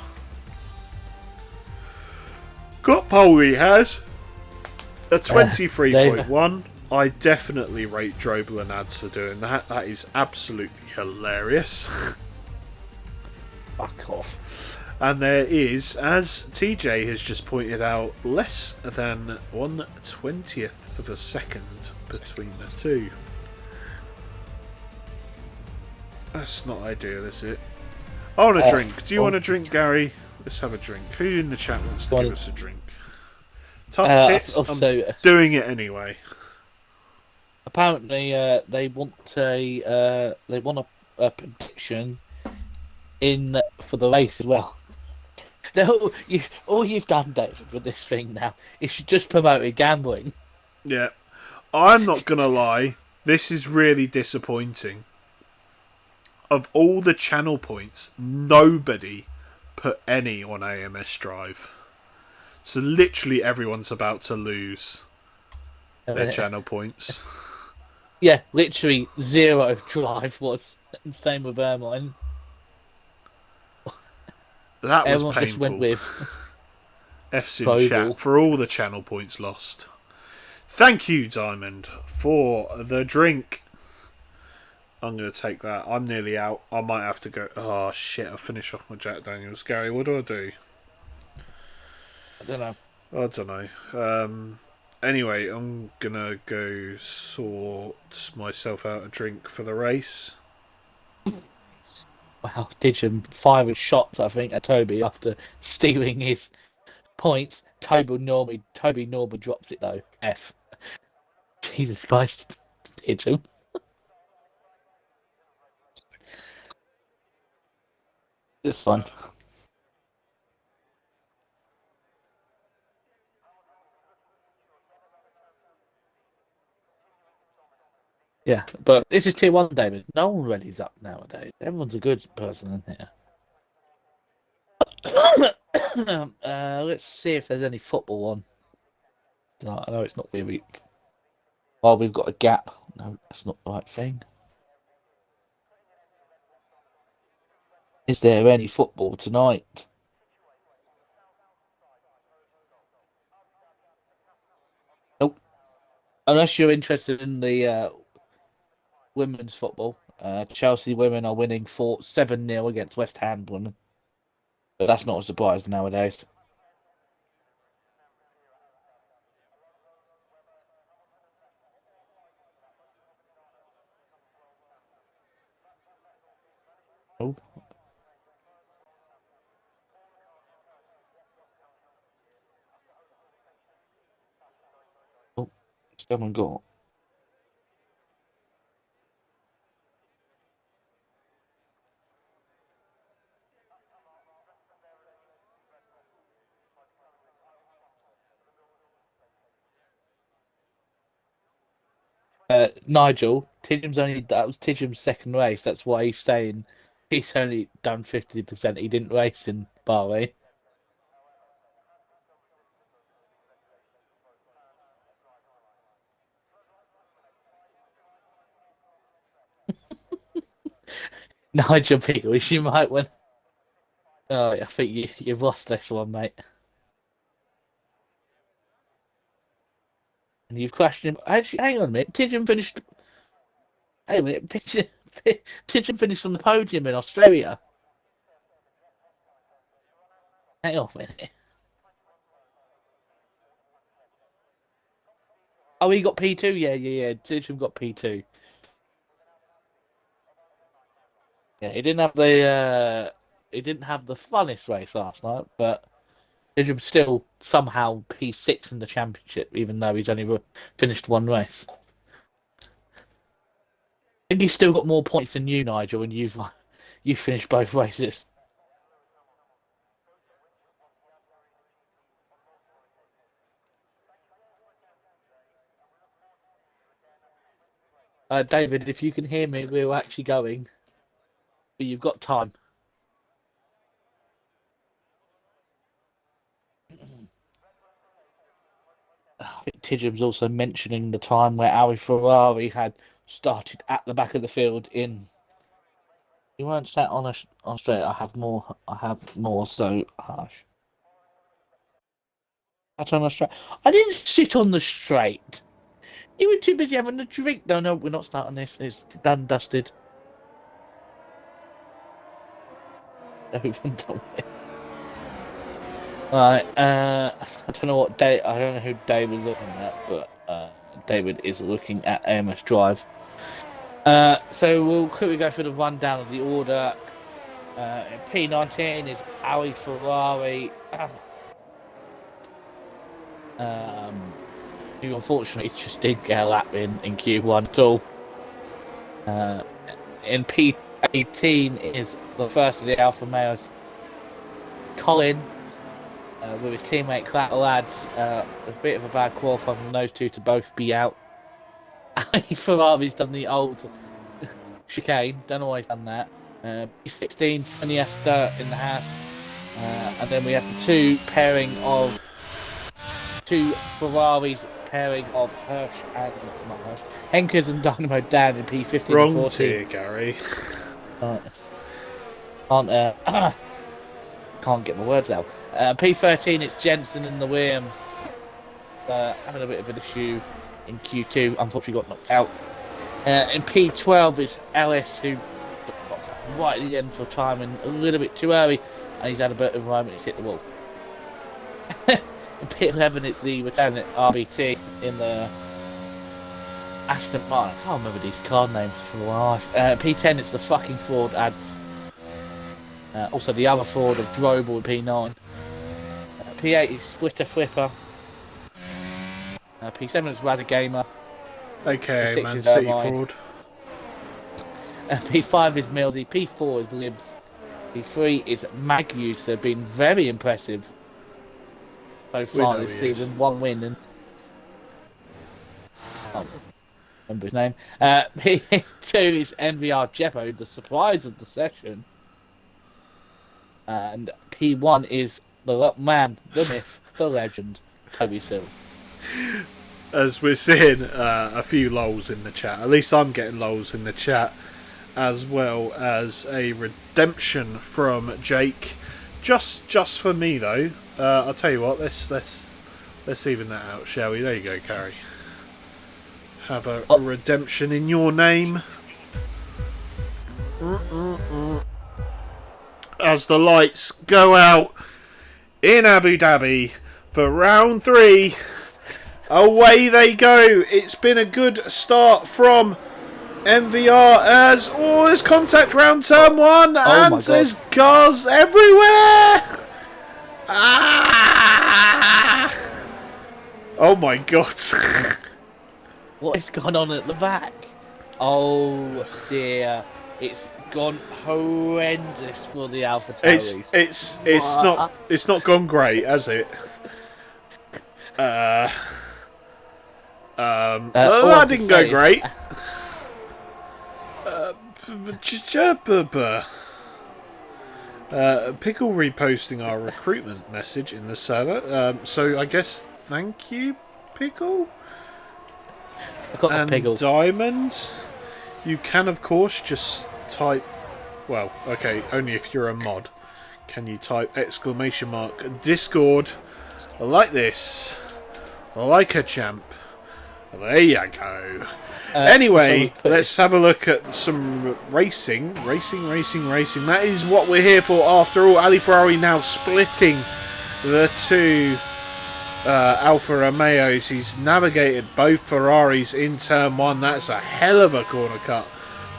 got pole he has a 23.1. I definitely rate Drobel and Ads for doing that. That is absolutely hilarious. Fuck off. And there is, as TJ has just pointed out, less than 1/20th of a second between the two. That's not ideal, is it? I want a drink. Do you want a drink, Gary? Let's have a drink. Who in the chat wants to give us a drink? Tough tits. I'm doing it anyway. Apparently, they want a prediction in for the race as well. No, all you've done, David, with this thing now is just promoted gambling. Yeah, I'm not gonna lie. This is really disappointing. Of all the channel points, nobody put any on AMS Drive. So literally everyone's about to lose their channel points. Yeah, literally 0 Drive was. And same with Ermine. That was Everyone just went painful. with F's in chat Bogle. for all the channel points lost. Thank you, Diamond, for the drink. I'm going to take that. I'm nearly out. I might have to go. Oh, shit. I'll finish off my Jack Daniels. Gary, what do I do? I don't know. I don't know. Anyway, I'm going to go sort myself out a drink for the race. Wow, Digim firing shots, I think, at Toby after stealing his points. Toby normally drops it though. F. Jesus Christ, Digim. It's fun. Yeah, but this is tier one, David. No one really's up nowadays. Everyone's a good person in here. Let's see if there's any football on. No, I know it's not really. Oh, we've got a gap. No, that's not the right thing. Is there any football tonight? Nope. Unless you're interested in the women's football. Chelsea women are winning 7-0 against West Ham women. But that's not a surprise nowadays. Oh, oh, someone got. Nigel, that was Tidjum's second race. That's why he's saying he's only done 50%. He didn't race in Bahrain. Nigel Pickles, you might win. Oh, I think you've lost this one, mate. And you've crashed him. Actually, hang on a minute. Tidjum finished. Hang on a minute. Tidjum finished on the podium in Australia. Hang on a minute. Oh, he got P2. Yeah. Tidjum got P2. Yeah, he didn't have the funnest race last night, but Tidjum still somehow P6 in the championship, even though he's only finished one race. I think he's still got more points than you, Nigel, and you finished both races. David, if you can hear me, we're actually going, but you've got time. I think Tidjum's also mentioning the time where Ali Ferrari had started at the back of the field in. You weren't sat on straight. I have more. I have more. So harsh. Sat on the straight. I didn't sit on the straight. You were too busy having a drink. No, we're not starting this. It's done, dusted. Right. I don't know what day. I don't know who David's looking at, but David is looking at AMS Drive. So we'll quickly go through the rundown of the order. P19 is Ali Ferrari, who unfortunately just didn't get a lap in Q1 at all. In P18 is the first of the Alfa Romeos, Colin, with his teammate Clatter Lads. A bit of a bad qualifying from those two to both be out. Ali Ferrari's done the old chicane, don't know why he's done that. P16, Iniesta in the house. And then we have the two Ferraris pairing of Henkers and Dynamo Dan in P15 Wrong and 14. tier, Gary. Aren't Can't get my words out. P13, it's Jensen and the William. Having a bit of an issue in Q2. Unfortunately, got knocked out. In P12, it's Ellis who got knocked out right at the end for timing a little bit too early, and he's had a bit of a moment. He's hit the wall. In P11, it's the returning RBT in the Aston Martin. I can't remember these car names for my life. P10, it's the fucking Ford ads. Also, the other Ford of Drobel in P9. P8 is Splitter Flipper. P7 is Radar Gamer. Okay, Man is City Ford. P5 is Mildy. P4 is Libs. P3 is Magyus. They've been very impressive so far this season. One win and I can't remember his name. P2 is NVR Jeppo, the surprise of the session. And P1 is the man, the myth, the legend, Toby Sill. As we're seeing a few lols in the chat, at least I'm getting lols in the chat, as well as a redemption from Jake. Just for me though. I'll tell you what. Let's even that out, shall we? There you go, Carrie. Have a redemption in your name. As the lights go out in Abu Dhabi for round 3. Away they go. It's been a good start from MVR as there's contact round turn 1 and there's cars everywhere. Oh my god. What is going on at the back? Oh dear. It's gone horrendous for the Alpha Tauris. It's not gone great, has it? That didn't go great. Pickle reposting our recruitment message in the server. So I guess thank you, Pickle. And Pickles. Diamond. You can of course just type. Well, okay, only if you're a mod. Can you type !Discord like this, like a champ? There you go. Anyway, let's have a look at some racing. That is what we're here for after all. Ali Ferrari now splitting the two Alfa Romeos. He's navigated both Ferraris in turn 1. That's a hell of a corner cut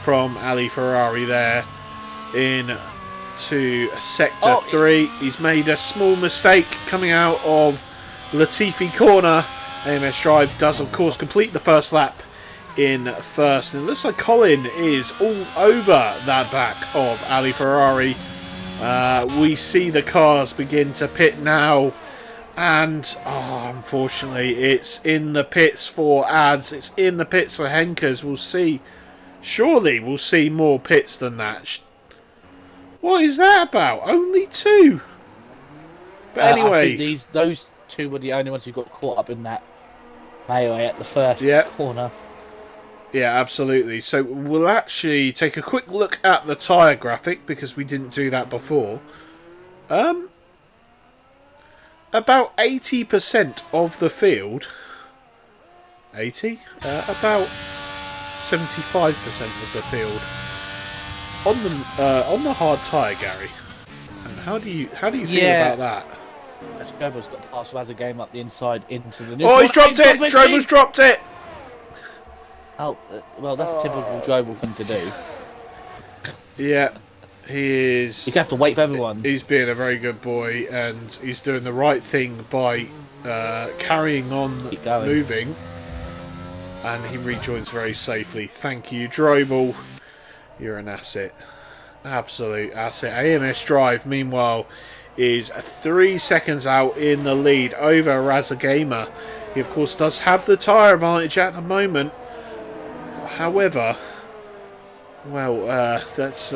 from Ali Ferrari there into sector 3. He's made a small mistake coming out of Latifi corner. AMS Drive does, of course, complete the first lap in first. And it looks like Colin is all over that back of Ali Ferrari. We see the cars begin to pit now. And, unfortunately, it's in the pits for ads. It's in the pits for Henkers. We'll see. Surely we'll see more pits than that. What is that about? Only 2. But anyway. I think those 2 were the only ones who got caught up in that melee at the first corner. Yeah, absolutely. So we'll actually take a quick look at the tyre graphic because we didn't do that before. About 80% of the field. 80? About 75% of the field on the hard tyre, Gary. And how do you feel about that? Drobo's got past Razor game up the inside into the new. Oh, he's dropped it! Drobo's dropped it! Oh, well, that's a typical Drobel thing to do. Yeah, he is. You have to wait for everyone. He's being a very good boy, and he's doing the right thing by carrying on moving. And he rejoins very safely. Thank you, Drobel. You're an asset. Absolute asset. AMS Drive, meanwhile, is 3 seconds out in the lead over Raza Gamer. He, of course, does have the tyre advantage at the moment. However, well, that's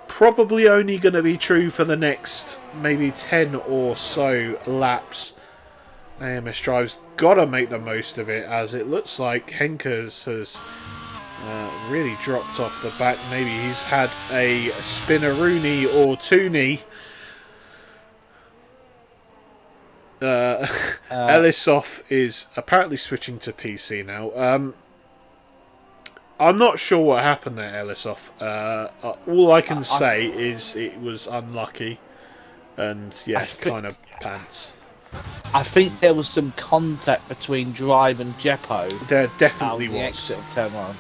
probably only going to be true for the next maybe 10 or so laps. AMS Drive's got to make the most of it, as it looks like Henkers has Really dropped off the back. Maybe he's had a spinneroonie or toonie. Ellisoff is apparently switching to PC now. I'm not sure what happened there, Ellisoff. All I can say is it was unlucky. And, yeah, kind of pants. I think there was some contact between Drive and Jeppo. There definitely the was. exit of turn one.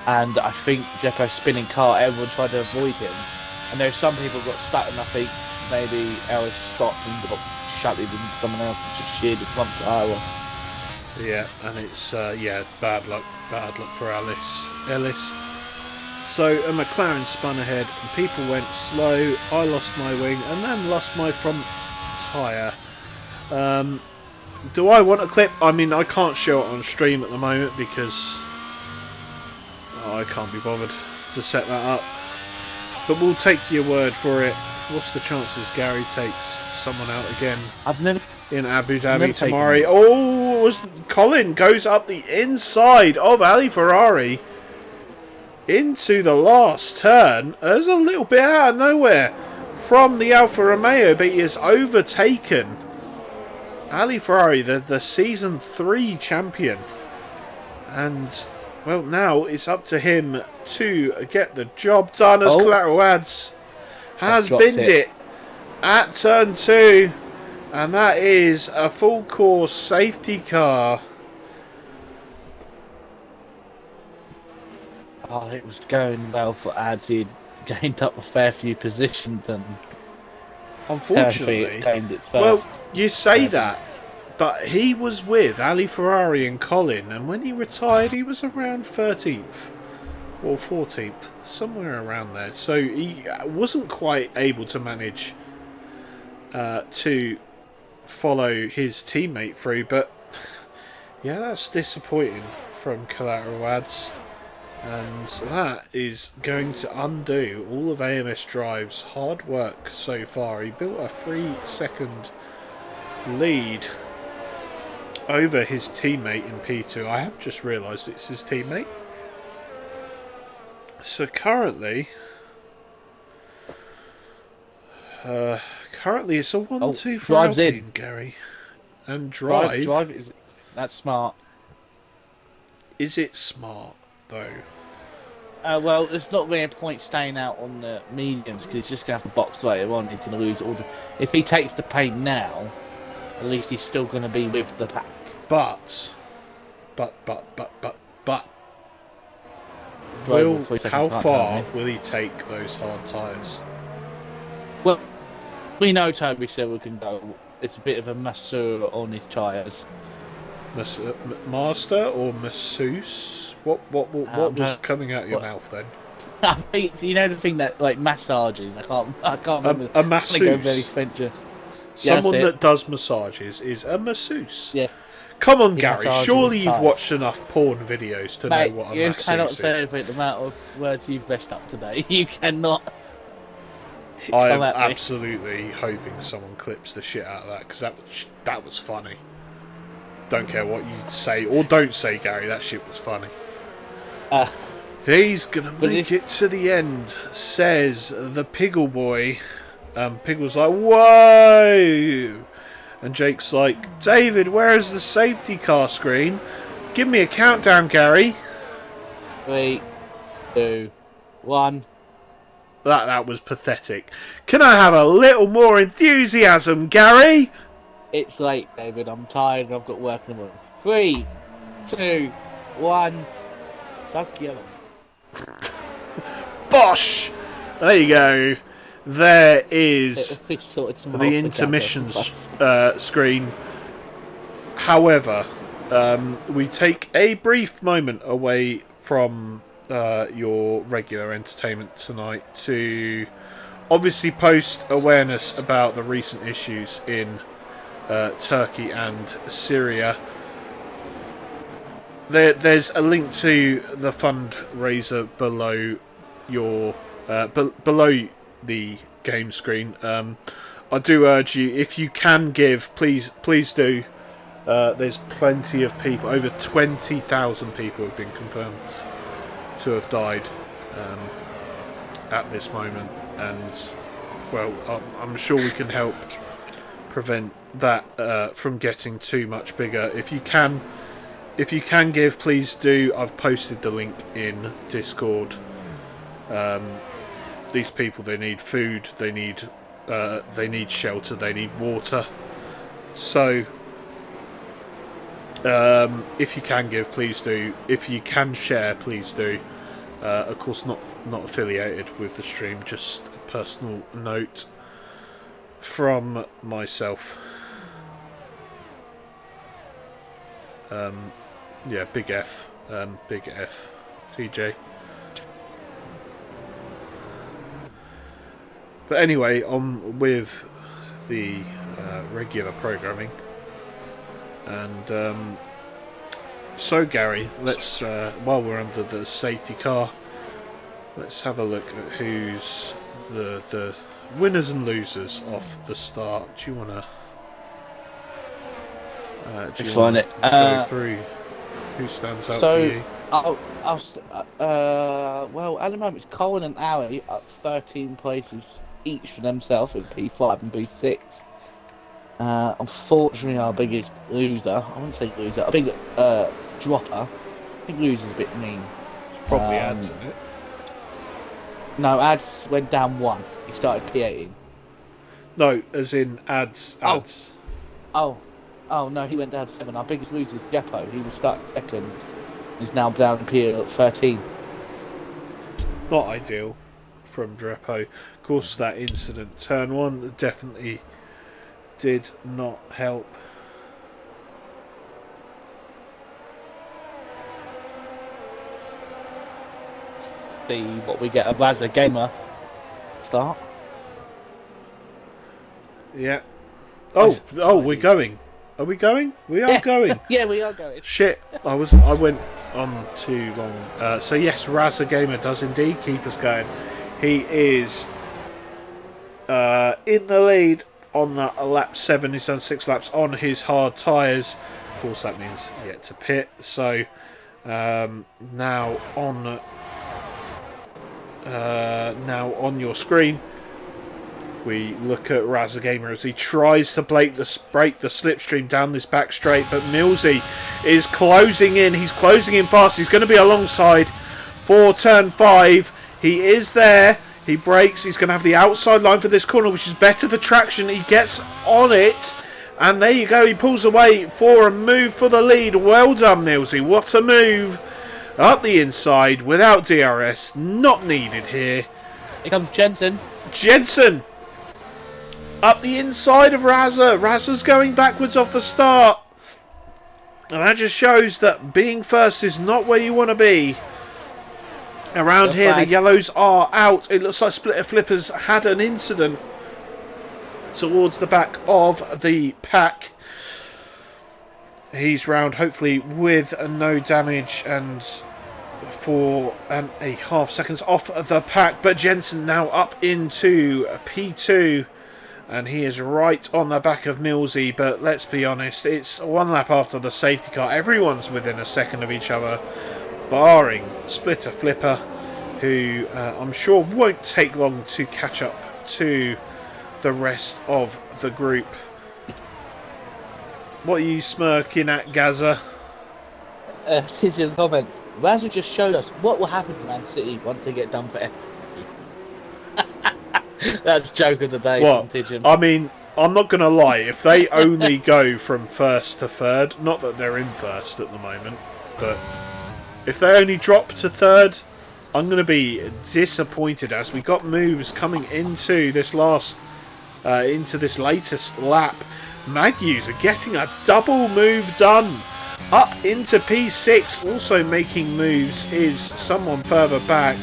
And I think Jeppo spinning car, everyone tried to avoid him. And there's some people got stuck, and I think maybe Ellis stopped and got shuttled into someone else and just sheared his front tyre off. Yeah, and it's, bad luck for Ellis. So a McLaren spun ahead, and people went slow. I lost my wing, and then lost my front tyre. Do I want a clip? I mean, I can't show it on stream at the moment because I can't be bothered to set that up. But we'll take your word for it. What's the chances Gary takes someone out again in Abu Dhabi tomorrow? Oh, Colin goes up the inside of Ali Ferrari into the last turn. There's a little bit out of nowhere from the Alfa Romeo, but he is overtaken. Ali Ferrari, the Season 3 champion. And, well, now it's up to him to get the job done as Collateral Ads has binned it at turn 2. And that is a full course safety car. Oh, it was going well for Ads. He'd gained up a fair few positions, and unfortunately, it's gained its first. Well, you say that, but he was with Ali Ferrari and Colin, and when he retired, he was around 13th or 14th, somewhere around there. So he wasn't quite able to manage to follow his teammate through, but yeah, that's disappointing from Collateral Ads. And that is going to undo all of AMS Drive's hard work so far. He built a 3-second lead over his teammate in P2. I have just realised it's his teammate. So currently it's a 1-2 for Alpine, Gary. And Drive that's smart. Is it smart though? Well, there's not really a point staying out on the mediums because he's just going to have to box later on. He's going to lose all the... If he takes the paint now, at least he's still going to be with the pack. But... how far will he take those hard tyres? Well, we know Toby Silver can go. It's a bit of a masseur on his tyres. Master or masseuse? What was coming out of your mouth then? I think, you know the thing that like massages. I can't remember. A masseuse. Go very French. Someone that does massages is a masseuse. Yeah. Come on, Gary. Surely you've watched enough porn videos to know what a masseuse is. You cannot celebrate the amount of words you've messed up today. You cannot. I am absolutely hoping someone clips the shit out of that because that was funny. Don't care what you say or don't say, Gary. That shit was funny. He's gonna make it to the end, says the Piggle boy. Piggle's like, whoa! And Jake's like, David, where is the safety car screen? Give me a countdown, Gary. 3, 2, 1. That was pathetic. Can I have a little more enthusiasm, Gary? It's late, David. I'm tired and I've got work in the morning. 3, 2, 1. Suck you. Bosh! There you go. There is the intermission screen. However, we take a brief moment away from your regular entertainment tonight to obviously post awareness about the recent issues in Turkey and Syria. There's a link to the fundraiser below your below the game screen. I do urge you, if you can give, please do. There's plenty of people. Over 20,000 people have been confirmed to have died at this moment, and well, I'm sure we can help prevent that from getting too much bigger. If you can give, please do. I've posted the link in Discord. These people, they need food, they need shelter, they need water. So if you can give, please do. If you can share, please do. Of course, not affiliated with the stream, just a personal note from myself. Yeah, big F, TJ. But anyway, on with the regular programming, and so Gary, let's while we're under the safety car, let's have a look at who's the winners and losers off the start. Do you want to go through who stands out for you? Well, at the moment it's Colin and Ali up 13 places each for themselves in P5 and P6. Unfortunately, our biggest loser, I wouldn't say loser, our big dropper, I think loser's a bit mean. It's probably Ads, isn't it? No, Ads went down 1. He started P18. No, as in Ads. Oh, no, he went down to 7. Our biggest loser is Depot. He was starting 2nd. He's now down to P13. Not ideal from Drepo. Of course, that incident, turn 1, definitely did not help. See what we get a Raza Gamer start. Yeah. Oh, we're going. Are we going? We are going. Yeah, we are going. Shit, I went on too long. So yes, Raza Gamer does indeed keep us going. He is in the lead on that lap 7. He's done 6 laps on his hard tyres. Of course, that means yet to pit. So now on your screen, we look at Raza Gamer as he tries to break the slipstream down this back straight, but Millsy is closing in. He's closing in fast. He's going to be alongside for turn 5. He is there. He brakes. He's going to have the outside line for this corner, which is better for traction. He gets on it, and there you go. He pulls away for a move for the lead. Well done, Millsy. What a move. Up the inside without DRS. Not needed here. Here comes Jensen. Up the inside of Raza. Raza's going backwards off the start. And that just shows that being first is not where you want to be. Around here, the yellows are out. It looks like Splitter Flippers had an incident towards the back of the pack. He's round, hopefully, with no damage and 4.5 seconds off the pack. But Jensen now up into P2. And he is right on the back of Millsy, but let's be honest, it's 1 lap after the safety car. Everyone's within a second of each other, barring Splitter Flipper, who I'm sure won't take long to catch up to the rest of the group. What are you smirking at, Gaza? Citizen comment. Raza just showed us what will happen to Man City once they get done for FPRL. That's joke of the day. What? I mean, I'm not going to lie. If they only go from first to third, not that they're in first at the moment, but if they only drop to third, I'm going to be disappointed, as we got moves coming into this latest lap. Magnus are getting a double move done up into P6. Also making moves is someone further back.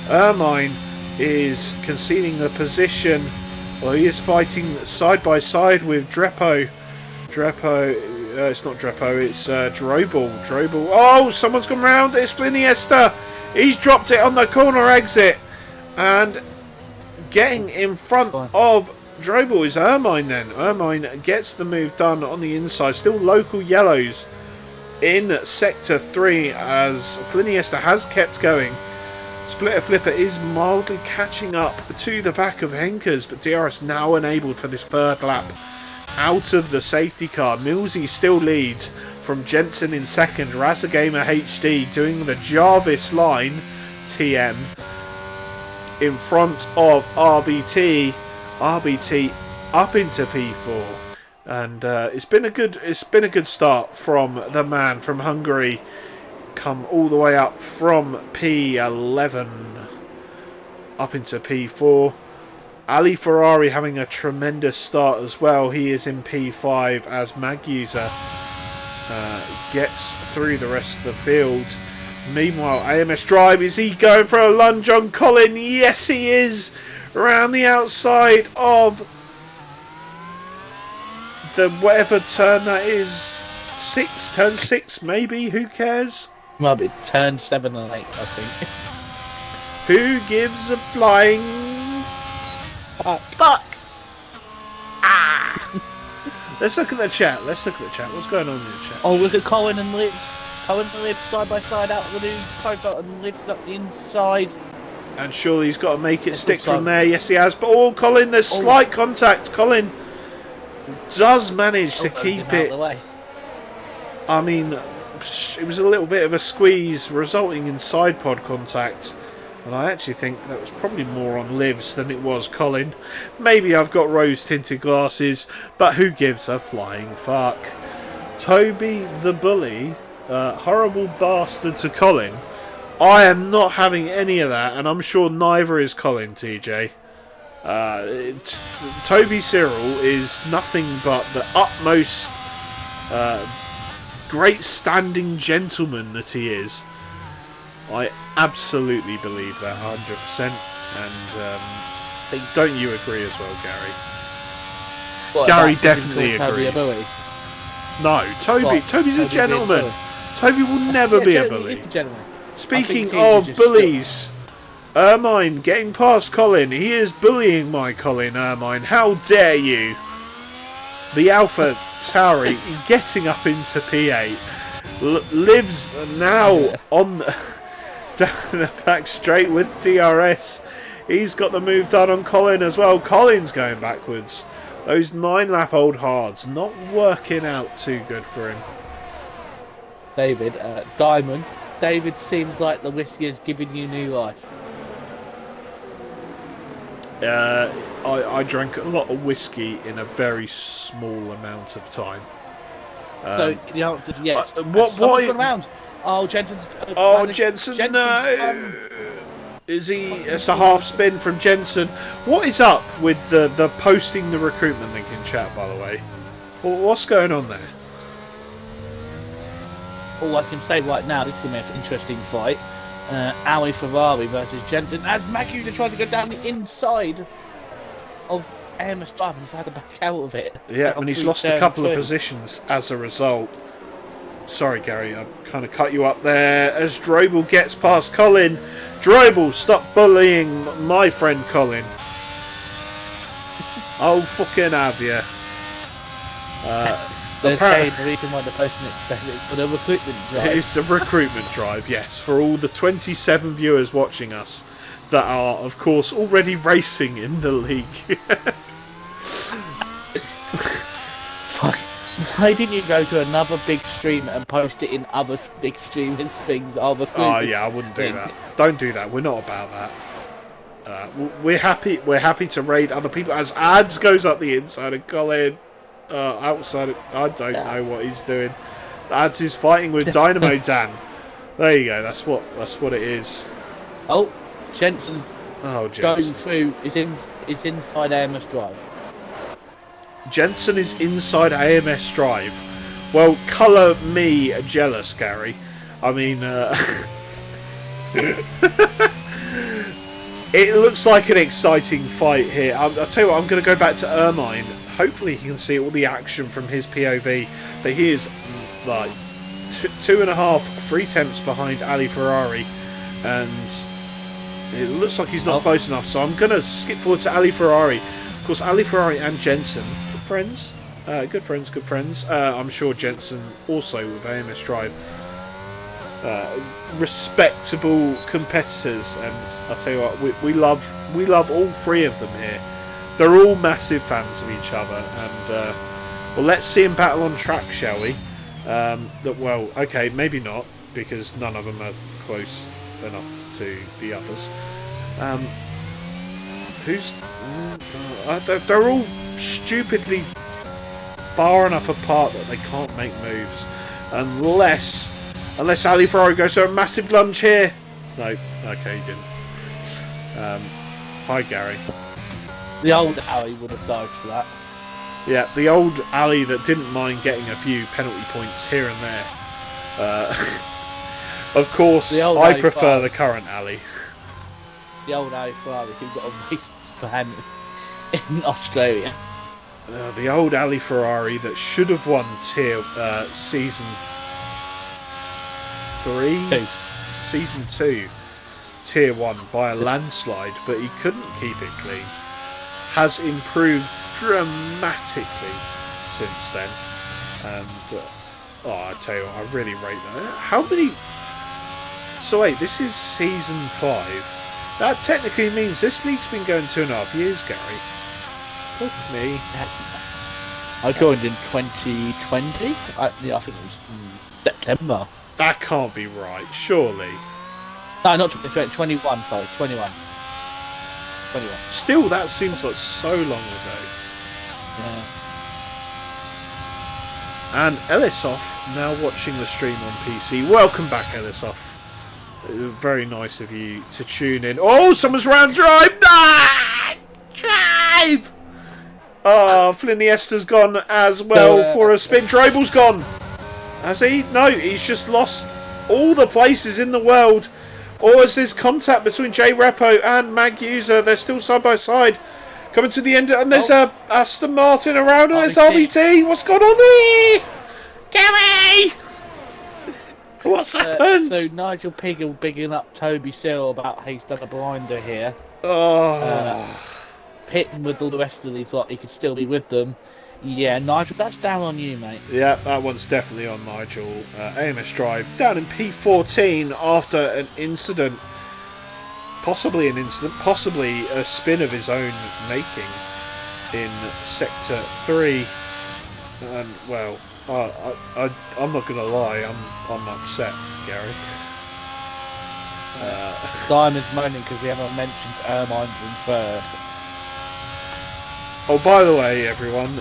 Ermine is conceding the position. Well, he is fighting side by side with Drepo. It's not Drepo, it's Drobel. Oh, someone's come round. It's Iniesta. He's dropped it on the corner exit. And getting in front of Drobel is Ermine then. Ermine gets the move done on the inside. Still local yellows in Sector 3 as Fliniesta has kept going. Splitter Flipper is mildly catching up to the back of Henkers, but DRS now enabled for this third lap out of the safety car. Millsy still leads from Jensen in second. Razagamer HD doing the Jarvis line TM in front of RBT. RBT up into P4, and it's been a good start from the man from Hungary. Come all the way up from P11 up into P4. Ali Ferrari having a tremendous start as well. He is in P5 as Magusa gets through the rest of the field. Meanwhile, AMS Drive, is he going for a lunge on Colin? Yes, he is. Around the outside of the whatever turn that is. Turn 6 maybe, who cares? Might be turn 7 and 8, I think. Who gives a flying fuck? Ah! Let's look at the chat. What's going on in the chat? Oh, look at Colin and Liz. Colin and Liz side by side out the new profile, and Liv's up the inside. And surely he's got to make it stick from there. Yes, he has. But Colin, there's slight contact. Colin does manage to keep it. I mean, it was a little bit of a squeeze, resulting in side pod contact. And I actually think that was probably more on Liv's than it was Colin. Maybe I've got rose-tinted glasses, but who gives a flying fuck? Toby the bully, horrible bastard to Colin. I am not having any of that, and I'm sure neither is Colin, TJ. Toby Cyril is nothing but the utmost great standing gentleman that he is. I absolutely believe that 100%, and don't you agree as well, Gary? What, Gary definitely agrees. No, Toby's a gentleman. Toby will never be a bully. Speaking of bullies, Ermine getting past Colin. He is bullying my Colin Ermine. How dare you? The Alpha Tauri getting up into P8. Lives now on down the back straight with DRS. He's got the move done on Colin as well. Colin's going backwards. Those 9-lap-old hards not working out too good for him. David, Diamond. David seems like the whiskey is giving you new life. I drank a lot of whiskey in a very small amount of time. So the answer is yes. What? Around? Oh, Jensen's. Jensen. No. Is he? It's a half spin from Jensen. What is up with the posting the recruitment link in chat? By the way, what's going on there? All I can say right now, this is going to be an interesting fight. Ali Ferrari versus Jensen, as Magusa trying to go down the inside of AMS Drive and he's had to back out of it. Yeah, and he's lost a couple of positions as a result. Sorry, Gary, I kind of cut you up there as Drobel gets past Colin. Drobel, stop bullying my friend Colin. Oh, fucking have you. They're saying the reason why they're posting it is for the recruitment drive. It's a recruitment drive, yes, for all the 27 viewers watching us that are, of course, already racing in the league. Why didn't you go to another big stream and post it in other big streamers things? Oh yeah, I wouldn't do that. Don't do that. We're not about that. We're happy to raid other people as ads goes up the inside of Colin. Outside of, I don't know what he's doing. Ads is fighting with Dynamo Dan. There you go. That's what it is. Oh, Jensen's going Jensen. through. Is inside AMS Drive. Jensen is inside AMS Drive. Well, colour me jealous, Gary. I mean, it looks like an exciting fight here. I'll tell you what, I'm going to go back to Ermine. Hopefully he can see all the action from his POV. But he is like 3 tenths behind Ali Ferrari. And it looks like he's not close enough. So I'm going to skip forward to Ali Ferrari. Of course, Ali Ferrari and Jensen, friends. Good friends, good friends. I'm sure Jensen also with AMS Drive. Respectable competitors, and I'll tell you what, we love all three of them here. They're all massive fans of each other, and well, let's see them battle on track, shall we? Well, okay, maybe not, because none of them are close enough to the others. They're all stupidly far enough apart that they can't make moves, unless Ali Ferrari goes for a massive lunge here. No, okay, he didn't. Hi, Gary. The old Ali would have died for that. Yeah, the old Ali that didn't mind getting a few penalty points here and there. Of course, I prefer the current Ali. The old Ali Ferrari who got a race ban in Australia. The old Ali Ferrari that should have won season 3, season 2, tier 1 by a landslide, but he couldn't keep it clean. Has improved dramatically since then, and I tell you what, I really rate that. How many? So wait, this is season 5. That technically means this league's been going 2.5 years, Gary. Look me. I joined in 2020. I think it was September. That can't be right, surely. No, not 2020. 21. Sorry, 21. 21. Still, that seems like so long ago. Yeah. And Elisoff now watching the stream on PC. Welcome back, Elisoff. Very nice of you to tune in. Oh, someone's round drive! Nah! Drive! Oh, Fliniesta's gone as well for a spin. Drable's gone. Has he? No, he's just lost all the places in the world. Or is this contact between J Repo and Mag User? They're still side by side. Coming to the end, and there's a Aston Martin around, and there's RBT. What's going on here? Gary! What's happened? So Nigel Piggle bigging up Toby Searle about how he's done a blinder here. Oh. Pitting with all the rest of these lot, he could still be with them. Yeah, Nigel, that's down on you, mate. Yeah, that one's definitely on Nigel. AMS Drive down in P14 after an incident. Possibly an incident, possibly a spin of his own making in Sector 3. And, well, I'm not going to lie, I'm upset, Gary. Diamond's moaning because we haven't mentioned Ermine's in third. Oh, by the way, everyone,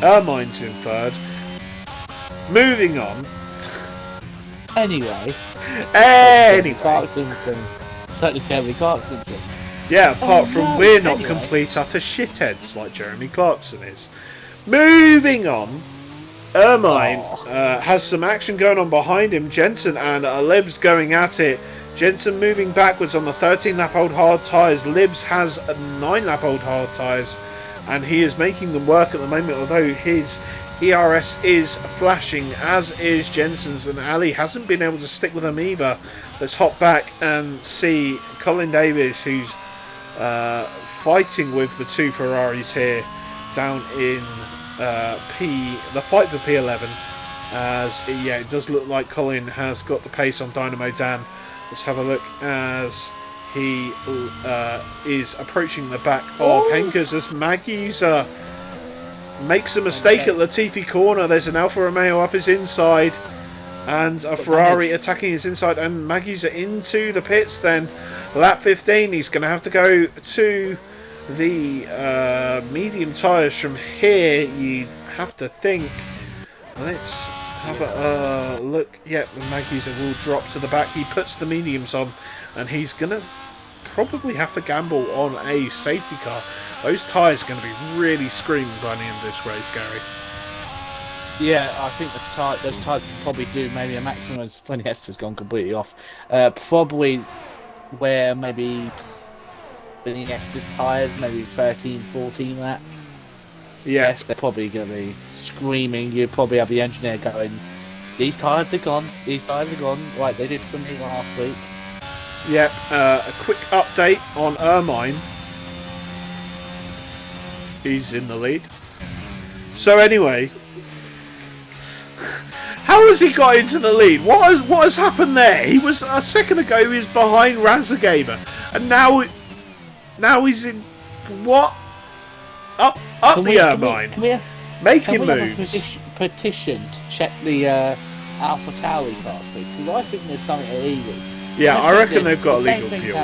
Ermine's in third. Moving on. Anyway. Certainly Jeremy Clarkson. Yeah, apart from we're not complete utter shitheads like Jeremy Clarkson is. Moving on. Ermine has some action going on behind him. Jensen and Libs going at it. Jensen moving backwards on the 13-lap-old hard tyres. Libs has 9-lap-old hard tyres, and he is making them work at the moment, although his ERS is flashing, as is Jensen's, and Ali hasn't been able to stick with them either. Let's hop back and see Colin Davis, who's fighting with the two Ferraris here down in the fight for P11, as it does look like Colin has got the pace on Dynamo Dan. Let's have a look as he is approaching the back of Henkers as Maggie's makes a mistake at Latifi corner. There's an Alfa Romeo up his inside and a Ferrari attacking his inside, and Maggie's into the pits then. Lap 15, he's going to have to go to the medium tyres from here, you have to think. Let's have a look. Yep, the Maggie's will drop to the back. He puts the mediums on, and he's going to probably have to gamble on a safety car. Those tyres are going to be really screaming by the end of this race, Gary. Yeah, I think those tyres can probably do maybe a maximum, as Fliniesta's gone completely off. Probably where maybe Fliniesta's tyres, maybe 13, 14 lap. Yeah. Yes, they're probably going to be screaming. You probably have the engineer going, these tyres are gone, these tyres are gone. Right, they did for me last week. Yep, a quick update on Ermine. He's in the lead. So anyway, how has he got into the lead? What has happened there? He was a second ago. He was behind Razagamer, and now he's in what? Up the Ermine, making moves. Petition to check the Alpha Tauri cars, please, because I think there's something illegal. Yeah, I reckon they've got illegal fuel.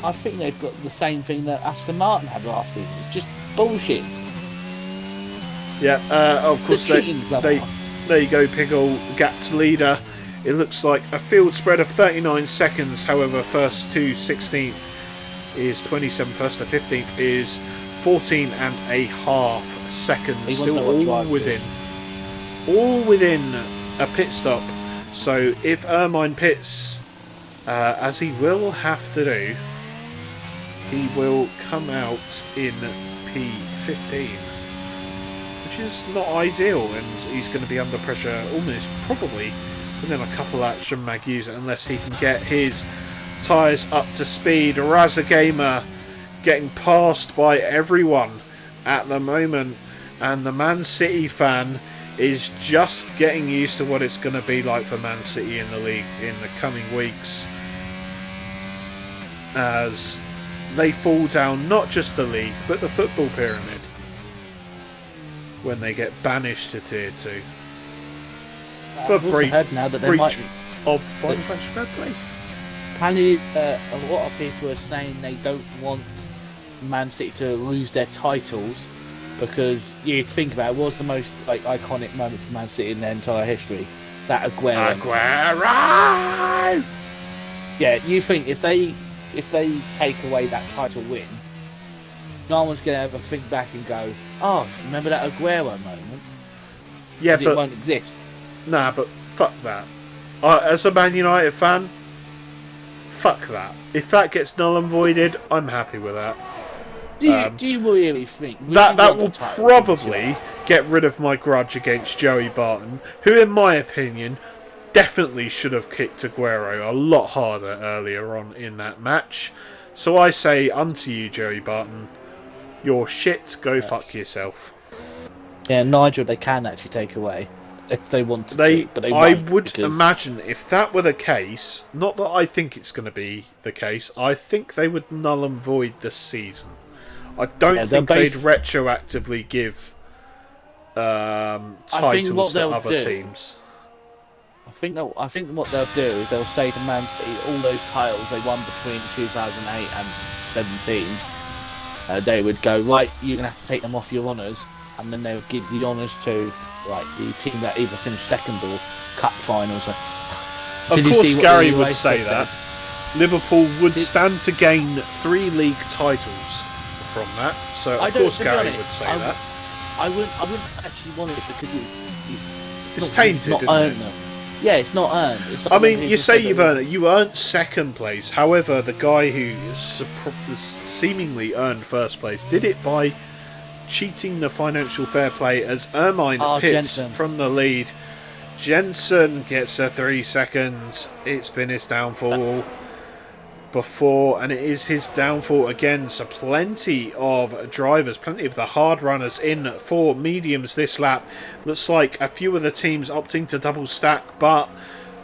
I think they've got the same thing that Aston Martin had last season. It's just bullshit. Yeah, of course there you go, Pickle, gap to leader. It looks like a field spread of 39 seconds. However, first to 16th is 27, first to 15th is 14 and a half seconds. Still all within a pit stop. So if Ermine pits, as he will have to do, he will come out in P15. Which is not ideal, and he's going to be under pressure almost probably within a couple laps from Magusa unless he can get his tyres up to speed. Razagamer getting passed by everyone at the moment, and the Man City fan is just getting used to what it's going to be like for Man City in the league in the coming weeks as they fall down not just the league but the football pyramid when they get banished to Tier 2 for breach now that they might of financial fair play. Apparently, a lot of people are saying they don't want Man City to lose their titles because you think about it, was the most iconic moment for Man City in their entire history. That Aguero. Yeah, you think if they take away that title win, no one's going to ever think back and go, oh, remember that Aguero moment? Yeah, but it won't exist. Nah, but fuck that. As a Man United fan, fuck that. If that gets null and voided, I'm happy with that. Do you really think that will probably get rid of my grudge against Joey Barton, who, in my opinion, definitely should have kicked Aguero a lot harder earlier on in that match. So I say unto you, Joey Barton, you're shit, go fuck yourself. Yeah, Nigel, they can actually take away if they want to. But they I would imagine if that were the case, not that I think it's going to be the case, I think they would null and void the season. I don't think they'd retroactively give titles to other teams. I think what they'll do is they'll say to Man City all those titles they won between 2008 and 17. They would go, right, you're going to have to take them off your honours, and then they'll give the honours to the team that either finished second or cup finals. Of course, Gary would say that. Liverpool would stand to gain 3 league titles from that, so of course Gary would say that. I wouldn't actually want it because it's tainted, it's not earned. Yeah, it's not earned. I mean, you say you've earned it. You earned second place. However, the guy who seemingly earned first place did it by cheating the financial fair play as Ermine pits from the lead. Jensen gets a 3 seconds. It's been his downfall before, and it is his downfall again. So plenty of drivers, plenty of the hard runners in for mediums this lap. Looks like a few of the teams opting to double stack, but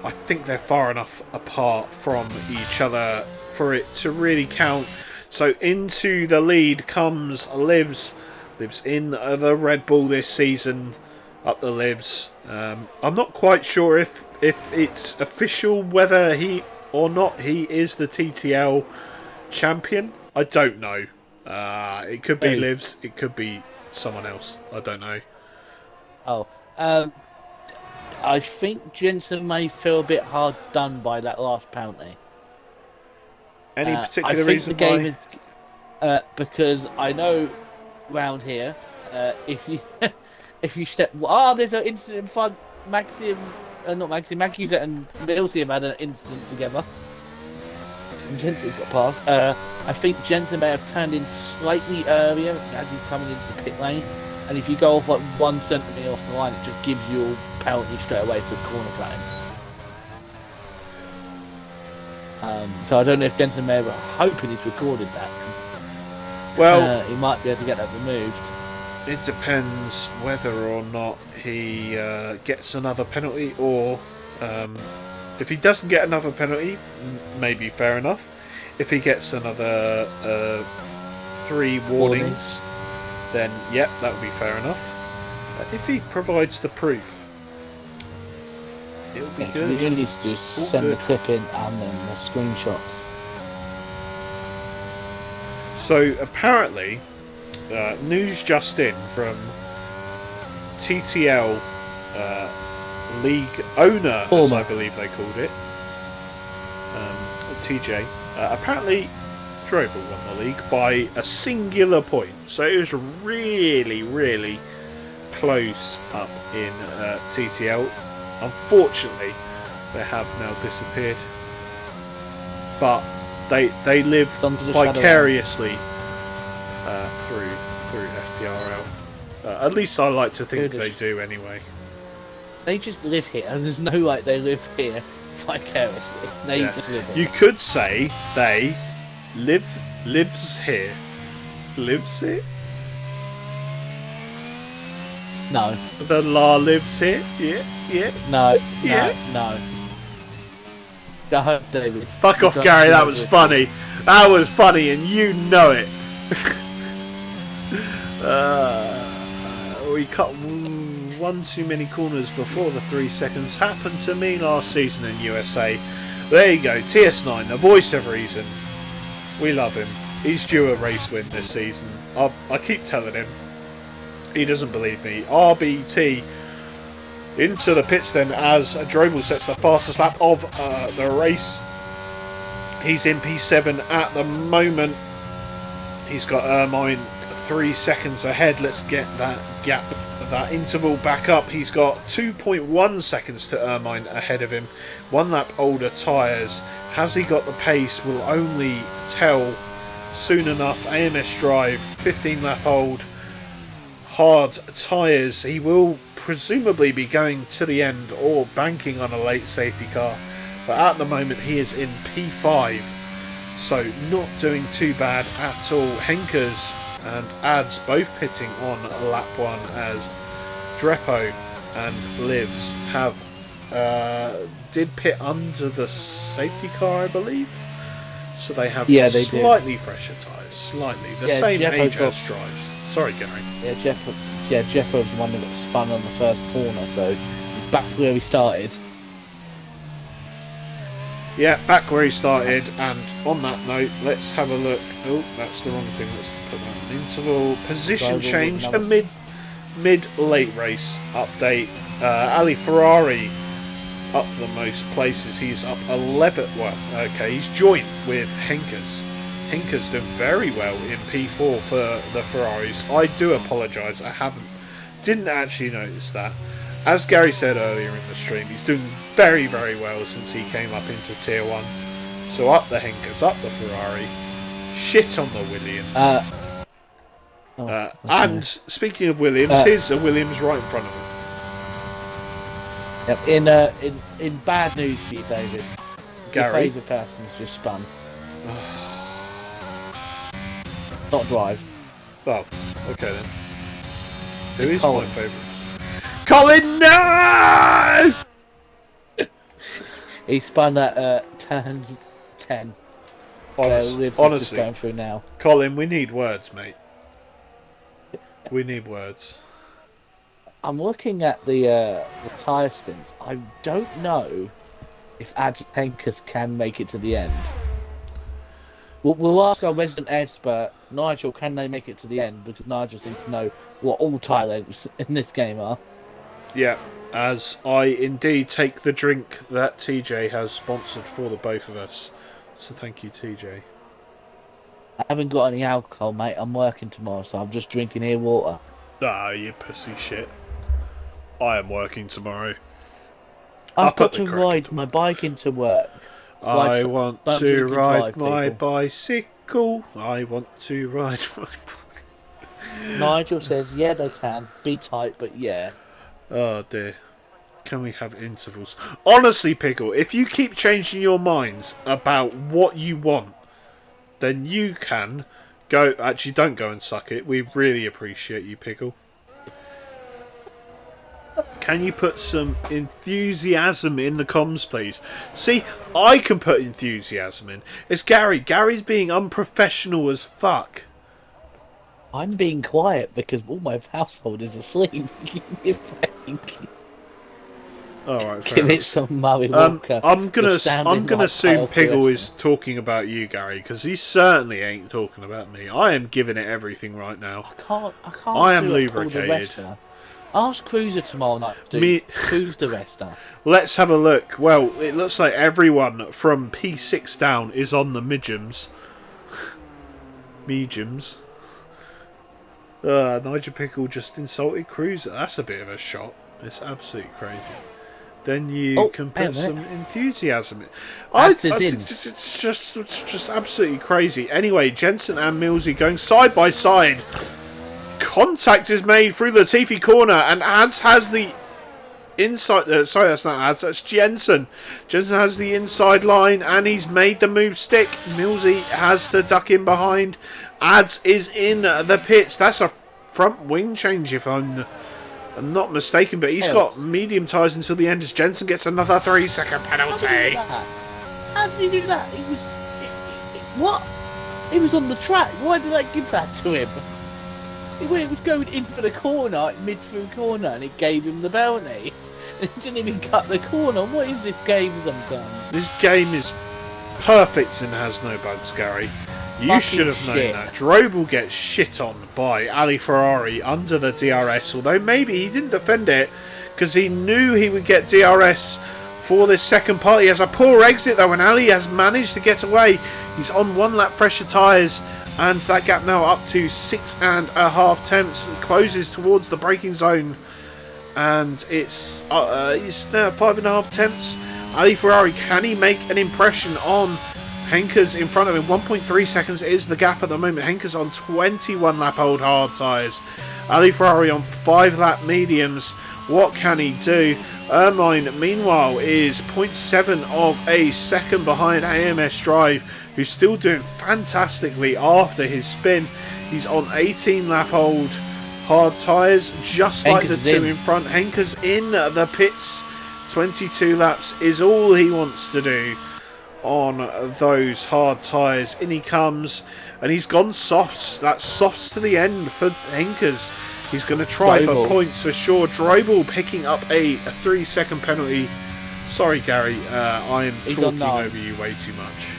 I think they're far enough apart from each other for it to really count. So into the lead comes Livs in the Red Bull this season, up the Livs. I'm not quite sure if it's official whether he or not he is the TTL champion. I don't know. It could be Livs, it could be someone else. I don't know. I think Jensen may feel a bit hard done by that last penalty. Any particular reason why? I think the game is because I know round here, if you step, there's an incident in front. Magusa and Milsey have had an incident together. And Jensen's got past. I think Jensen may have turned in slightly earlier as he's coming into the pit lane. And if you go off like 1 centimetre off the line, it just gives you a penalty straight away for corner cutting. So I don't know if Jensen may have hoping he's recorded that. Well, he might be able to get that removed. it depends whether or not he gets another penalty, or if he doesn't get another penalty, maybe fair enough. If he gets another 3 warnings, then yep, that would be fair enough. If he provides the proof, it'll be good. He needs to just send the clip in and then the screenshots. So apparently, news just in from TTL league owner, as I believe they called it, TJ. Apparently, Drobel won the league by a singular point. So it was really, really close up in TTL. Unfortunately, they have now disappeared. But they live vicariously through FPRL. At least I like to think they do anyway. They just live here. There's no like they live here vicariously. They just live here. You could say they lives here. Lives here? No. The law lives here? Yeah. No. Yeah. Go home, David. Fuck off, Gary. That was funny. That was funny, and you know it. We cut one too many corners before the 3 seconds. Happened to me last season in USA. There you go, TS9, the voice of reason. We love him. He's due a race win this season. I keep telling him. He doesn't believe me. RBT into the pits then as Drobel sets the fastest lap of the race. He's in P7 at the moment. He's got Ermine 3 seconds ahead. Let's get that gap, that interval back up. He's got 2.1 seconds to Ermine ahead of him. 1 lap older tyres. Has he got the pace? We'll only tell soon enough. AMS Drive, 15 lap old. Hard tyres. He will presumably be going to the end or banking on a late safety car. But at the moment he is in P5. So not doing too bad at all. Henkers and Ads both pitting on lap 1 as Drepo and Livs have did pit under the safety car, I believe. So they have slightly fresher tyres. Slightly. The same age as Drives. Sorry, Gary. Jeff was the one that got spun on the first corner, so he's back where he started. Yeah, back where he started, and on that note, let's have a look. Oh, that's the wrong thing. Let's put that in interval. Position change, a mid-late race update. Ali Ferrari up the most places. He's up 11. Well, okay, he's joint with Henkers. Henkers doing very well in P4 for the Ferraris. I do apologise, didn't actually notice that. As Gary said earlier in the stream, he's doing very, very well since he came up into Tier 1. So up the Henkers, up the Ferrari, shit on the Williams. And speaking of Williams, here's a Williams right in front of him. Yep. In bad news for you, David. Gary. Your favourite person's just spun. Not Drive. Oh, okay then. Who is my favourite? Colin, no! He spun at turns 10. Honestly, just going through now. Colin, we need words, mate. We need words. I'm looking at the tyre stints. I don't know if Ads Henkers can make it to the end. We'll ask our resident expert, Nigel, can they make it to the end? Because Nigel seems to know what all tyre lengths in this game are. Yeah, as I indeed take the drink that TJ has sponsored for the both of us. So thank you, TJ. I haven't got any alcohol, mate. I'm working tomorrow, so I'm just drinking here water. Ah, you pussy shit. I am working tomorrow. I've got to ride my bike into work. I want to ride my bicycle. I want to ride my bike. Nigel says, yeah, they can. Be tight, but yeah. Oh, dear. Can we have intervals? Honestly, Pickle, if you keep changing your minds about what you want, then you can Actually, don't go and suck it. We really appreciate you, Pickle. Can you put some enthusiasm in the comms, please? See, I can put enthusiasm in. It's Gary. Gary's being unprofessional as fuck. I'm being quiet because all my household is asleep. Give All right, Give it some Murray Walker. I'm gonna like assume Piggle Preston. is talking about you, Gary, because he certainly ain't talking about me. I am giving it everything right now. I can't. I am do it, pull the lubricated. rest now. Ask Cruiser tomorrow night to Me- cruise the rest now. Let's have a look. Well, it looks like everyone from P6 down is on the midgems. Mediums. Nigel Pickle just insulted Cruiser. That's a bit of a shot. It's absolutely crazy. Then you can put some enthusiasm in. It's just absolutely crazy. Anyway, Jensen and Millsy going side by side. Contact is made through the Latifi corner, and Ads has the inside. Sorry, that's not Ads. That's Jensen. Jensen has the inside line, and he's made the move stick. Millsy has to duck in behind. Ads is in the pits. That's a front wing change, if I'm not mistaken, but he's got medium tyres until the end as Jensen gets another 3-second penalty. How did he do that? He was... what? He was on the track. Why did I give that to him? He was going in for the corner, mid-through corner, and it gave him the penalty. It didn't even cut the corner. What is this game sometimes? This game is perfect and has no bugs, Gary. You should have known that. Drobel gets shit on by Ali Ferrari under the DRS, although maybe he didn't defend it because he knew he would get DRS for this second part. He has a poor exit though, and Ali has managed to get away. He's on one lap fresher tyres, and that gap now up to 6.5 tenths. It closes towards the braking zone, and it's 5.5 tenths. Ali Ferrari, can he make an impression on Henker's in front of him? 1.3 seconds is the gap at the moment. Henker's on 21 lap old hard tyres. Ali Ferrari on 5 lap mediums. What can he do? Ermine, meanwhile, is 0.7 of a second behind AMS Drive, who's still doing fantastically after his spin. He's on 18 lap old hard tyres, just like the two in front. Henker's in the pits. 22 laps is all he wants to do on those hard tyres. In he comes, and he's gone softs. That's softs to the end for Henkers. He's going to try for points for sure. Drobel picking up a 3-second penalty. Sorry, Gary, I am talking over you way too much.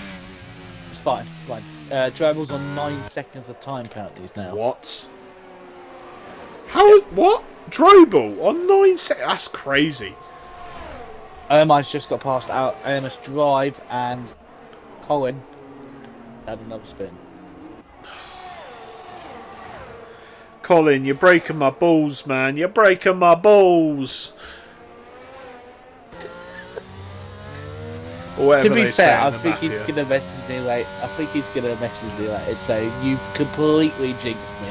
It's fine, it's fine. Drobel's on 9 seconds of time penalties now. What? How? What? Drobel on 9 seconds? That's crazy. Ermine's just got past out AMS Drive, and Colin had another spin. Colin, you're breaking my balls, man. You're breaking my balls. To be fair, I think he's gonna message me later. Saying you've completely jinxed me.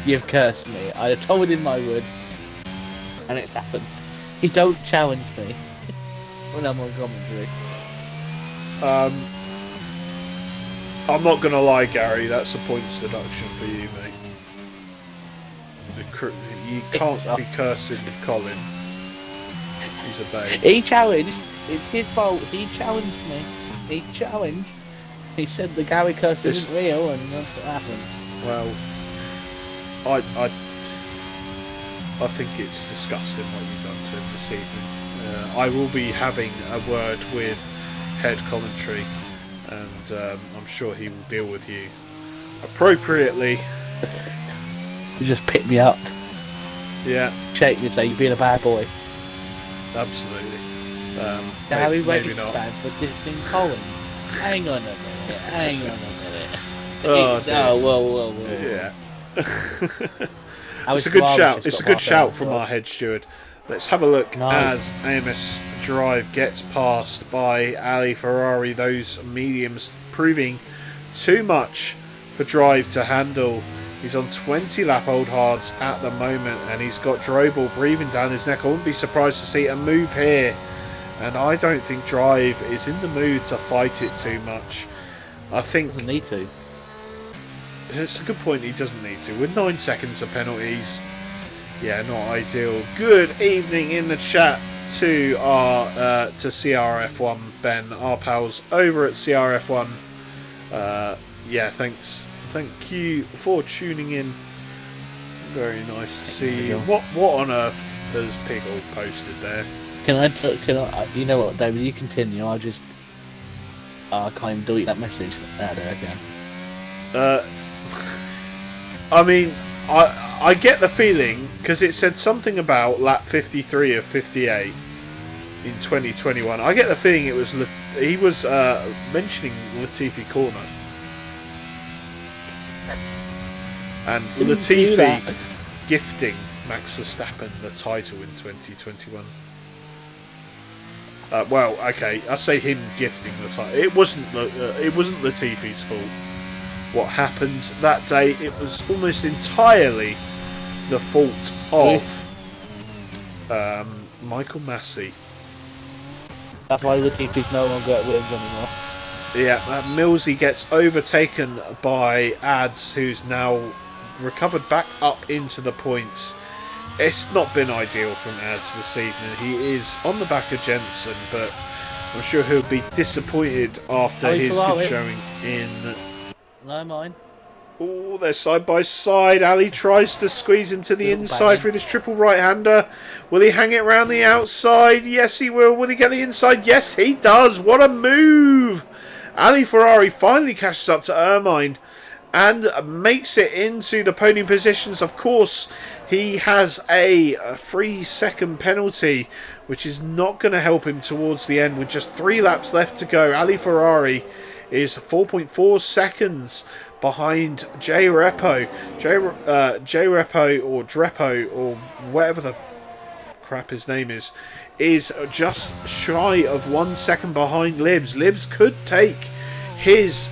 You've cursed me. I told him I would, and it's happened. He don't challenge me when I'm on commentary. I'm not gonna lie, Gary. That's a points deduction for you, mate. You can't be cursing with Colin. He's a babe. He challenged. It's his fault. He challenged me. He challenged. He said the Gary curse isn't real, and that's what happened. Well, I think it's disgusting what you've done to him this evening. I will be having a word with head commentary, and I'm sure he will deal with you appropriately. You just pick me up. Yeah. Shake me and say you're being a bad boy. Absolutely. Gary maybe not. bad for dissing Colin. Hang on a minute. Hang on a minute. Oh, whoa. Yeah. It's a good shout. It's a good shout from our head steward. Let's have a look as AMS Drive gets passed by Ali Ferrari. Those mediums proving too much for Drive to handle. He's on 20 lap old hards at the moment, and he's got Drobel breathing down his neck. I wouldn't be surprised to see a move here, and I don't think Drive is in the mood to fight it too much. I think doesn't need to. it's a good point. He doesn't need to. With 9 seconds of penalties, yeah, not ideal. Good evening in the chat to our to CRF1 Ben, our pals over at CRF1. Yeah, thanks. Thank you for tuning in. Very nice to see you. What on earth has Piggle posted there? Can I? You know what, David? You continue. I can't even delete that message. There again. I mean, I get the feeling because it said something about lap 53 of 58 in 2021. I get the feeling it was he was mentioning Latifi corner. And Latifi gifting Max Verstappen the title in 2021. Well, okay, I say him gifting the title. It wasn't Latifi's fault. What happened that day? It was almost entirely the fault of Michael Massey. That's why Latifi's no longer at Williams anymore. Yeah, Millsy gets overtaken by Ads, who's now recovered back up into the points. It's not been ideal from Ads this evening. He is on the back of Jensen, but I'm sure he'll be disappointed after his good showing in... No, mine. Oh, they're side by side. Ali tries to squeeze him to the inside through this triple right-hander. Will he hang it around the outside? Yes, he will. Will he get the inside? Yes, he does. What a move! Ali Ferrari finally catches up to Ermine and makes it into the podium positions. Of course, he has a 3-second penalty, which is not going to help him towards the end with just 3 laps left to go. Ali Ferrari is 4.4 seconds behind J Repo. J Repo or Drepo or whatever the crap his name is just shy of 1 second behind Libs. Libs could take his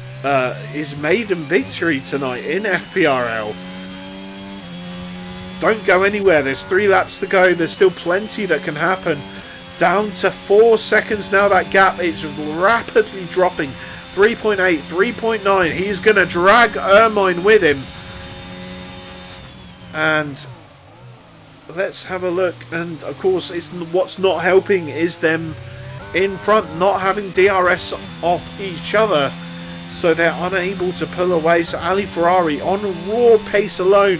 maiden victory tonight in FPRL. Don't go anywhere. There's 3 laps to go. There's still plenty that can happen. Down to 4 seconds now. That gap is rapidly dropping. 3.8, 3.9. He's going to drag Ermine with him. And let's have a look. And of course, what's not helping is them in front not having DRS off each other. So they're unable to pull away. So Ali Ferrari on raw pace alone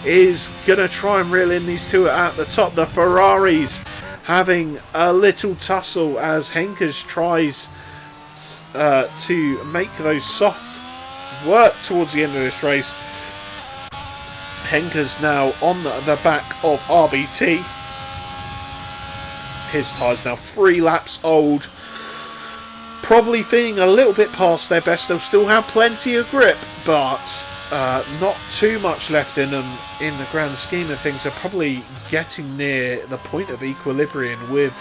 is going to try and reel in these two at the top. The Ferraris having a little tussle as Henkers tries to make those soft work towards the end of this race. Henkers now on the back of RBT. His tyres now 3 laps old. Probably feeling a little bit past their best. They'll still have plenty of grip, but not too much left in them in the grand scheme of things. They're probably getting near the point of equilibrium with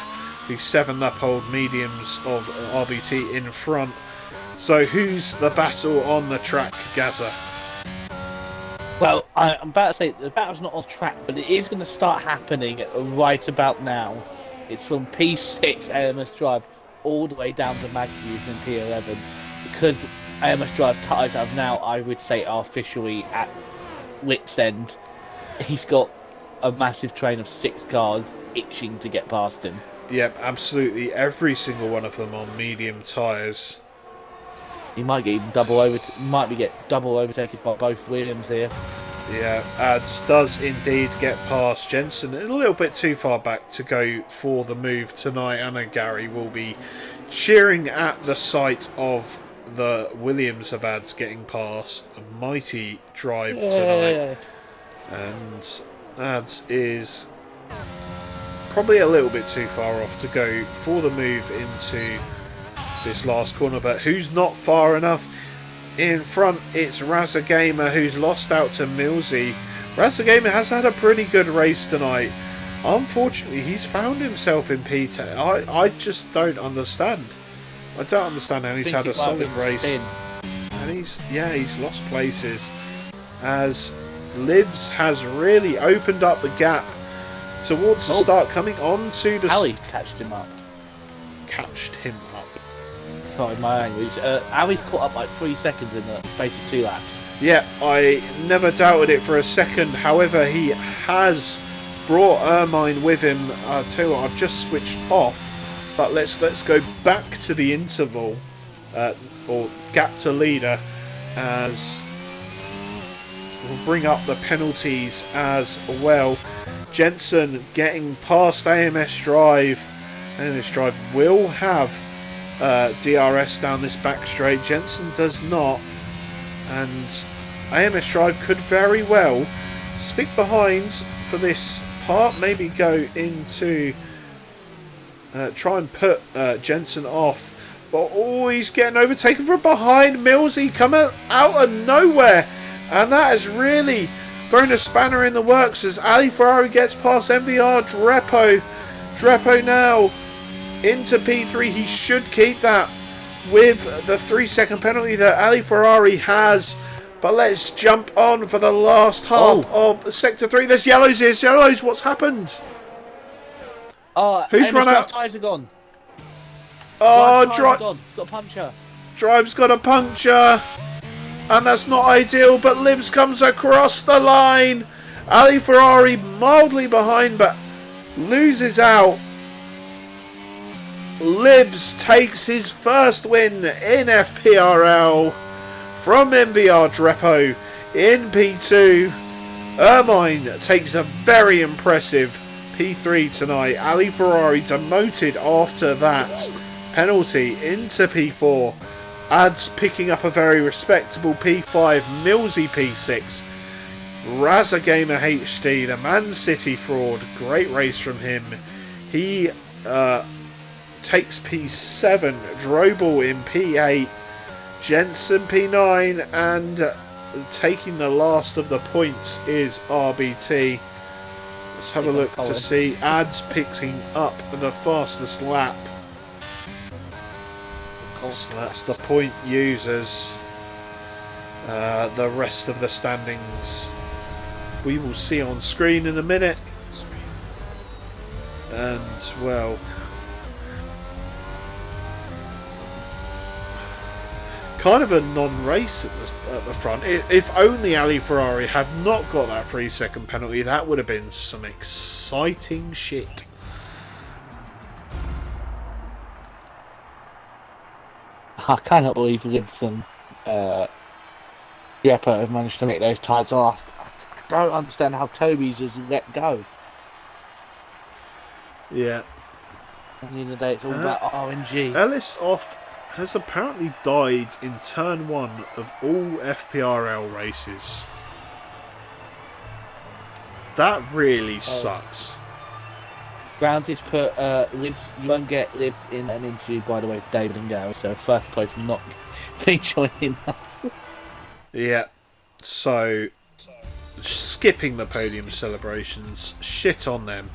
the 7-lap-old mediums of RBT in front. So who's the battle on the track, Gaza? Well, I'm about to say the battle's not on track, but it is going to start happening right about now. It's from P6 AMS Drive all the way down to Matthews in P11, because AMS Drive tyres have now, I would say, are officially at wit's end. He's got a massive train of 6 cars itching to get past him. Yep, absolutely. Every single one of them on medium tyres. He might get even get double overtaken by both Williams here. Yeah, Ads does indeed get past Jensen. A little bit too far back to go for the move tonight. Anna Gary will be cheering at the sight of the Williams of Ads getting past. A mighty drive tonight. And Ads is probably a little bit too far off to go for the move into this last corner, but who's not far enough? In front, it's Raza Gamer, who's lost out to Millsy. Raza Gamer has had a pretty good race tonight. Unfortunately, he's found himself in P10. I just don't understand. I don't understand how he's had a solid race. And he's lost places as Livs has really opened up the gap towards the start, coming on to the... Ali catched him up. Catched him up. sorry, my language. Ali's caught up like 3 seconds in the space of 2 laps. Yeah, I never doubted it for a second. However, he has brought Ermine with him. I'll tell you what, I've just switched off. But let's go back to the interval, or gap to leader, as we'll bring up the penalties as well. Jensen getting past AMS Drive. AMS Drive will have DRS down this back straight. Jensen does not. And AMS Drive could very well stick behind for this part. Maybe go into... try and put Jensen off. But he's getting overtaken from behind. Millsy coming out of nowhere. And that has really thrown a spanner in the works as Ali Ferrari gets past MVR Drepo. Drepo now into P3. He should keep that with the 3-second penalty that Ali Ferrari has. But let's jump on for the last half of Sector 3. There's yellows, here's yellows. What's happened? Who's run out? Tyres are gone. Drive. Gone. It's got a puncture. Drive's got a puncture. And that's not ideal. But Libs comes across the line. Ali Ferrari mildly behind, but loses out. Libs takes his first win in FPRL from MVR Drepo in P2. Ermine takes a very impressive P3 tonight. Ali Ferrari demoted after that penalty into P4. Ads picking up a very respectable P5. Millsy P6. Raza Gamer HD, the Man City fraud. Great race from him. He takes P7. Drobel in P8. Jensen P9. And taking the last of the points is RBT. Let's have a look to see. Ads picking up the fastest lap. So that's the point users. The rest of the standings we will see on screen in a minute. And, well, kind of a non-race at the front. If only Ali Ferrari had not got that 3-second penalty, that would have been some exciting shit. I cannot believe Libson Jepo have managed to make those tyres last. I don't understand how Toby's just let go. Yeah. At the end of the day, it's all about RNG. Ellis Off has apparently died in turn 1 of all FPRL races. That really sucks. Grounds put Libs. You won't get Libs in an interview, by the way, with David and Gary. So first place will not be joining us. Yeah. So skipping the podium celebrations, shit on them.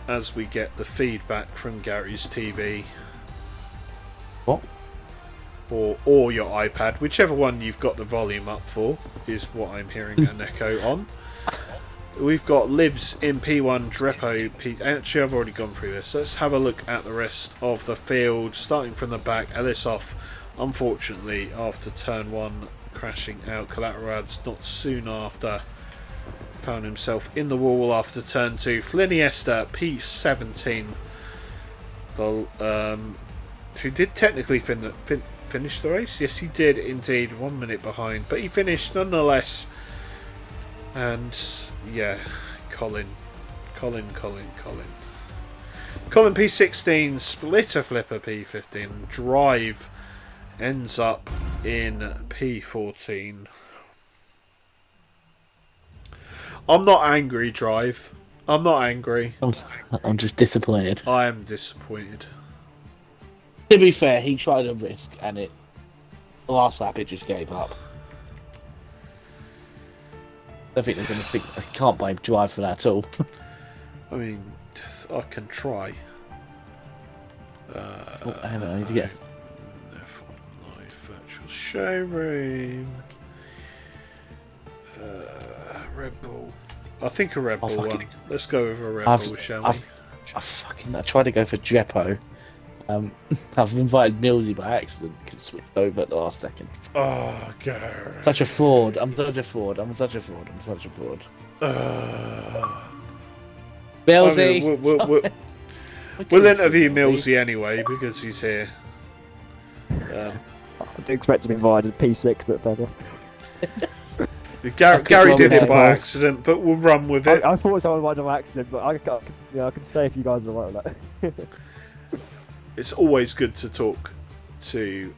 As we get the feedback from Gary's TV. What? Or your iPad, whichever one you've got the volume up for, is what I'm hearing an echo on. We've got Libs in P1, Drepo P... Actually, I've already gone through this. Let's have a look at the rest of the field. Starting from the back, Ellis Off, unfortunately, after turn 1, crashing out. Collaterals not soon after. Found himself in the wall after turn 2. Fliniesta, P17. Who did technically finish the race? Yes, he did indeed. 1 minute behind. But he finished nonetheless. And... yeah, Colin P16, Splitter Flipper P15, Drive ends up in P14. I'm not angry, Drive. I'm not angry. I'm just disappointed. I am disappointed. To be fair, he tried a risk, and the last lap it just gave up. I think they're going to think I can't blame Drive for that at all. I mean, I can try. Hang on, I need to get F1 Live Virtual Showroom. Red Bull. I think a Red Bull one. Let's go with a Red Bull, shall we? I tried to go for Jepo, I've invited Millsy by accident. Could switch over at the last second. Oh, Gary. Such a fraud. I'm such a fraud. I'm such a fraud. I'm such a fraud. I mean, Millsy. we'll interview Millsy anyway because he's here. I didn't expect to be invited. P6, but better. Gary did it by guys. accident, but we'll run with it. I thought someone might have accident, but I can stay if you guys are right with that. It's always good to talk to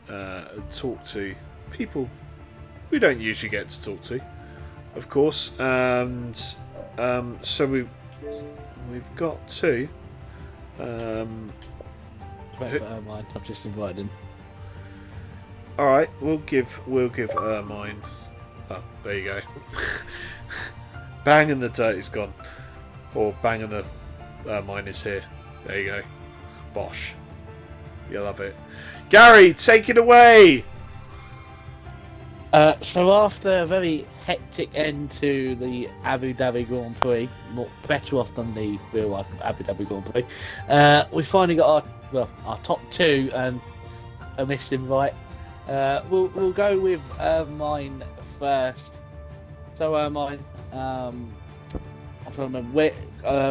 people we don't usually get to talk to, of course. And so we've got two. Wait for mine. I've just invited him. All right, we'll give Ermine. Oh, there you go. Bang and the dirt is gone, or bang and the Ermine is here. There you go. Bosh. You love it. Gary, take it away. So after a very hectic end to the Abu Dhabi Grand Prix, better off than the real life Abu Dhabi Grand Prix, we finally got our top two and a missed invite. We'll go with mine first. So mine, I'm trying to remember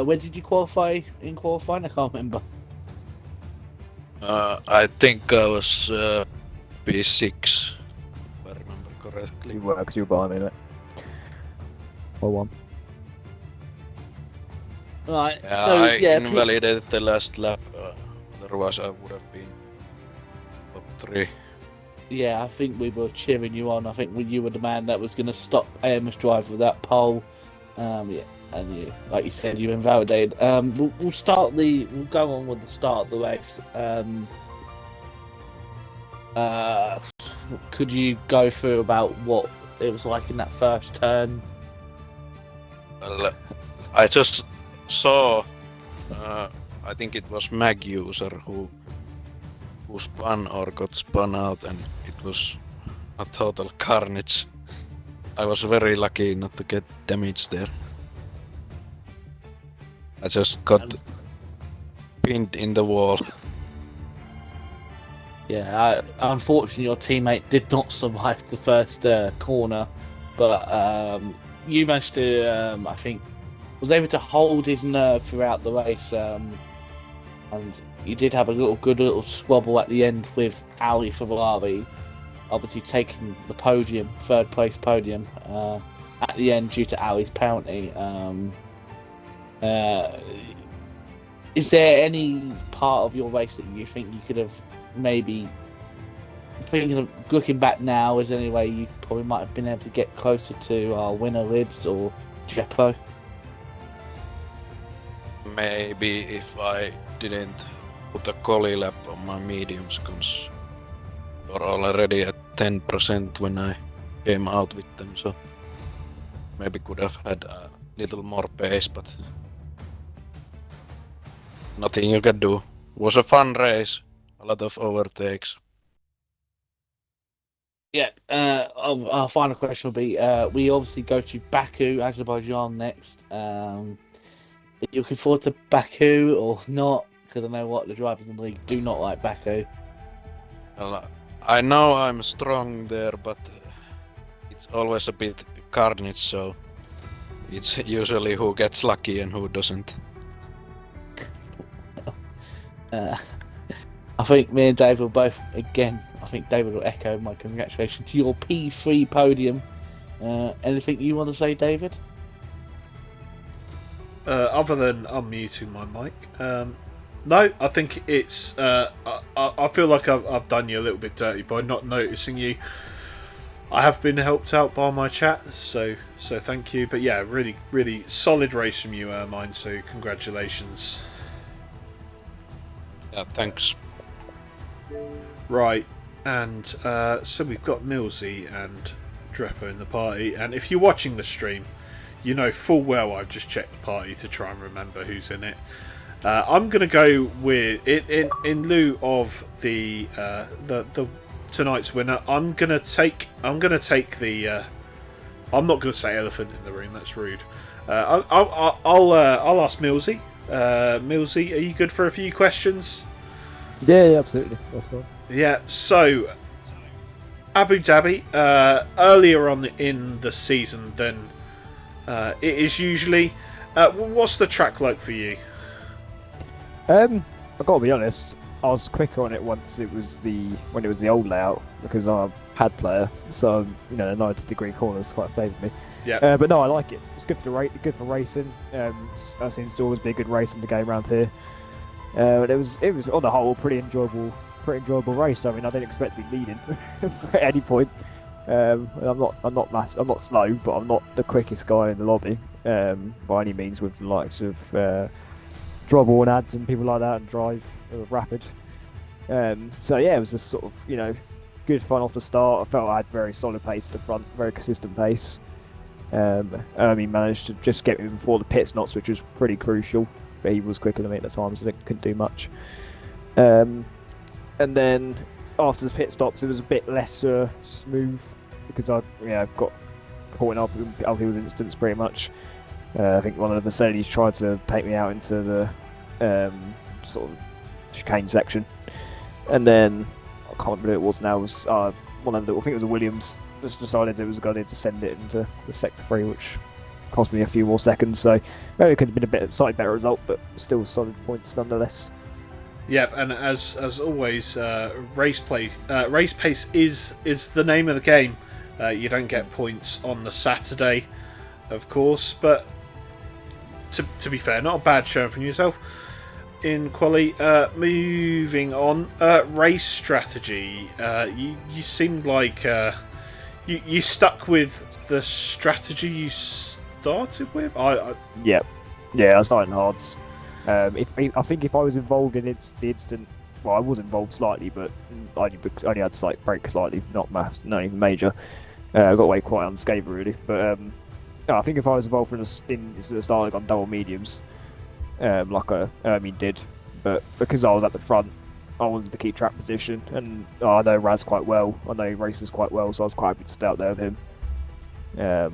where did you qualify in qualifying? I can't remember. I think I was P6, if I remember correctly. You were, because you were behind me, mate. Or one. Right. Yeah, so I yeah, invalidated the last lap, otherwise I would have been top 3. Yeah, I think we were cheering you on. I think you were the man that was going to stop AMS Drive with that pole. Yeah, and you, like you said, you invalidated. We'll go on with the start of the race. Could you go through about what it was like in that first turn? Well, I just saw, I think it was Mag user who spun or got spun out, and it was a total carnage. I was very lucky not to get damage there. I just got pinned in the wall. Yeah, unfortunately, your teammate did not survive the first corner, but you managed to, I think, was able to hold his nerve throughout the race, and you did have a good little squabble at the end with Ali Ferrari, obviously taking the podium, third place podium, at the end due to Ali's penalty. Is there any part of your race that you think you could have maybe, looking back now, is there any way you probably might have been able to get closer to our winner Libs or Jeppo? Maybe if I didn't put a collie lap on my mediums, cause we were already at 10% when I came out with them, so maybe could have had a little more pace, but nothing you can do. Was a fun race, a lot of overtakes. Yeah, our final question will be, we obviously go to Baku, Azerbaijan next. Are you looking forward to Baku or not? Because I know what the drivers in the league do not like Baku. Well, I know I'm strong there, but it's always a bit carnage, so it's usually who gets lucky and who doesn't. I think me and Dave will both, again, I think David will echo my congratulations to your P3 podium. Anything you want to say, David? Other than unmuting my mic, no, I think it's. I feel like I've done you a little bit dirty by not noticing you. I have been helped out by my chat, so thank you. But yeah, really, really solid race from you, Ermine. So congratulations. Yeah, thanks. Right, and so we've got Millsy and Dreppo in the party, and if you're watching the stream, you know full well I've just checked the party to try and remember who's in it. I'm gonna go with in lieu of the tonight's winner. I'm gonna take the. I'm not gonna say elephant in the room. That's rude. I'll ask Millsy. Millsy, are you good for a few questions? Yeah, absolutely. That's fine. Yeah, so Abu Dhabi, earlier on in the season than it is usually. What's the track like for you? I gotta be honest. I was quicker on it once when it was the old layout because I'm a pad player, so the 90-degree corners quite favoured me. Yeah. But no, I like it. It's good for good for racing. I seems to always be a good race in the game around here. But it was on the whole pretty enjoyable race. I mean, I didn't expect to be leading at any point. I'm not slow, but I'm not the quickest guy in the lobby by any means. With the likes of Drobble and Ads and people like that, and Drive Rapid. So yeah, it was just sort of good fun off the start. I felt I had very solid pace at the front, very consistent pace. Ermi managed to just get me before the pit stops, which was pretty crucial. But he was quicker than me at the time, so they couldn't do much. And then after the pit stops, it was a bit less smooth because I got caught up in other people's instance pretty much. I think one of the Mercedes tried to take me out into the sort of chicane section, and then I can't remember who it was now. It was one of the, I think it was a Williams. Just decided it was a good idea to send it into the sector 3, which cost me a few more seconds. So maybe it could have been a slightly better result, but still solid points nonetheless. Yep, and as always, race pace is the name of the game. You don't get points on the Saturday, of course, but to be fair, not a bad show from yourself in quali. Moving on, race strategy. You seemed like you stuck with the strategy you started with. I started in hards. I think if I was involved in the incident, well, I was involved slightly, but I only had to brake slightly, not even major. I got away quite unscathed really, but I think if I was involved in the start, I got double mediums, like Ermi did, but because I was at the front, I wanted to keep track position, and I know Raz quite well. I know he races quite well, so I was quite happy to stay out there with him. I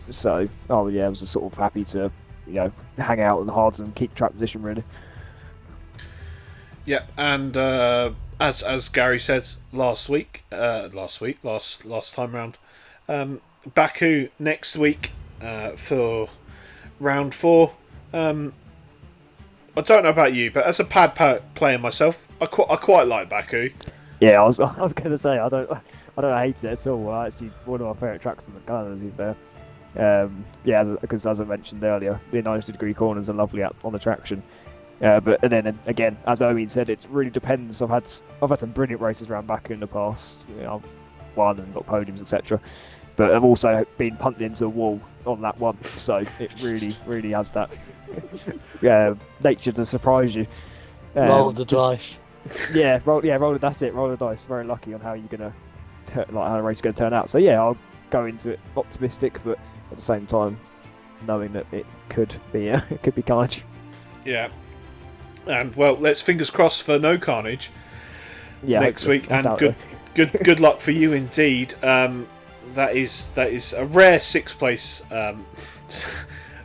was just sort of happy to hang out in the hards and keep track position really. Yeah, and as Gary said last time round, Baku next week for round 4. I don't know about you, but as a pad player myself, I quite like Baku. Yeah, I was going to say I don't hate it at all. Actually, one of my favourite tracks in the calendar, to be fair. Because as I mentioned earlier, the 90-degree corners are lovely on the traction. But then again, as Owen said, it really depends. I've had some brilliant races around Baku in the past. I've won and got podiums, etc. But I've also been punted into a wall on that one, so it really has that nature to surprise you. Roll the dice. Roll the dice. Very lucky on how you're gonna how the race is gonna turn out. So yeah, I'll go into it optimistic, but at the same time, knowing that it could be carnage. Yeah, and well, let's fingers crossed for no carnage next week, and good luck for you indeed. That is a rare 6th place.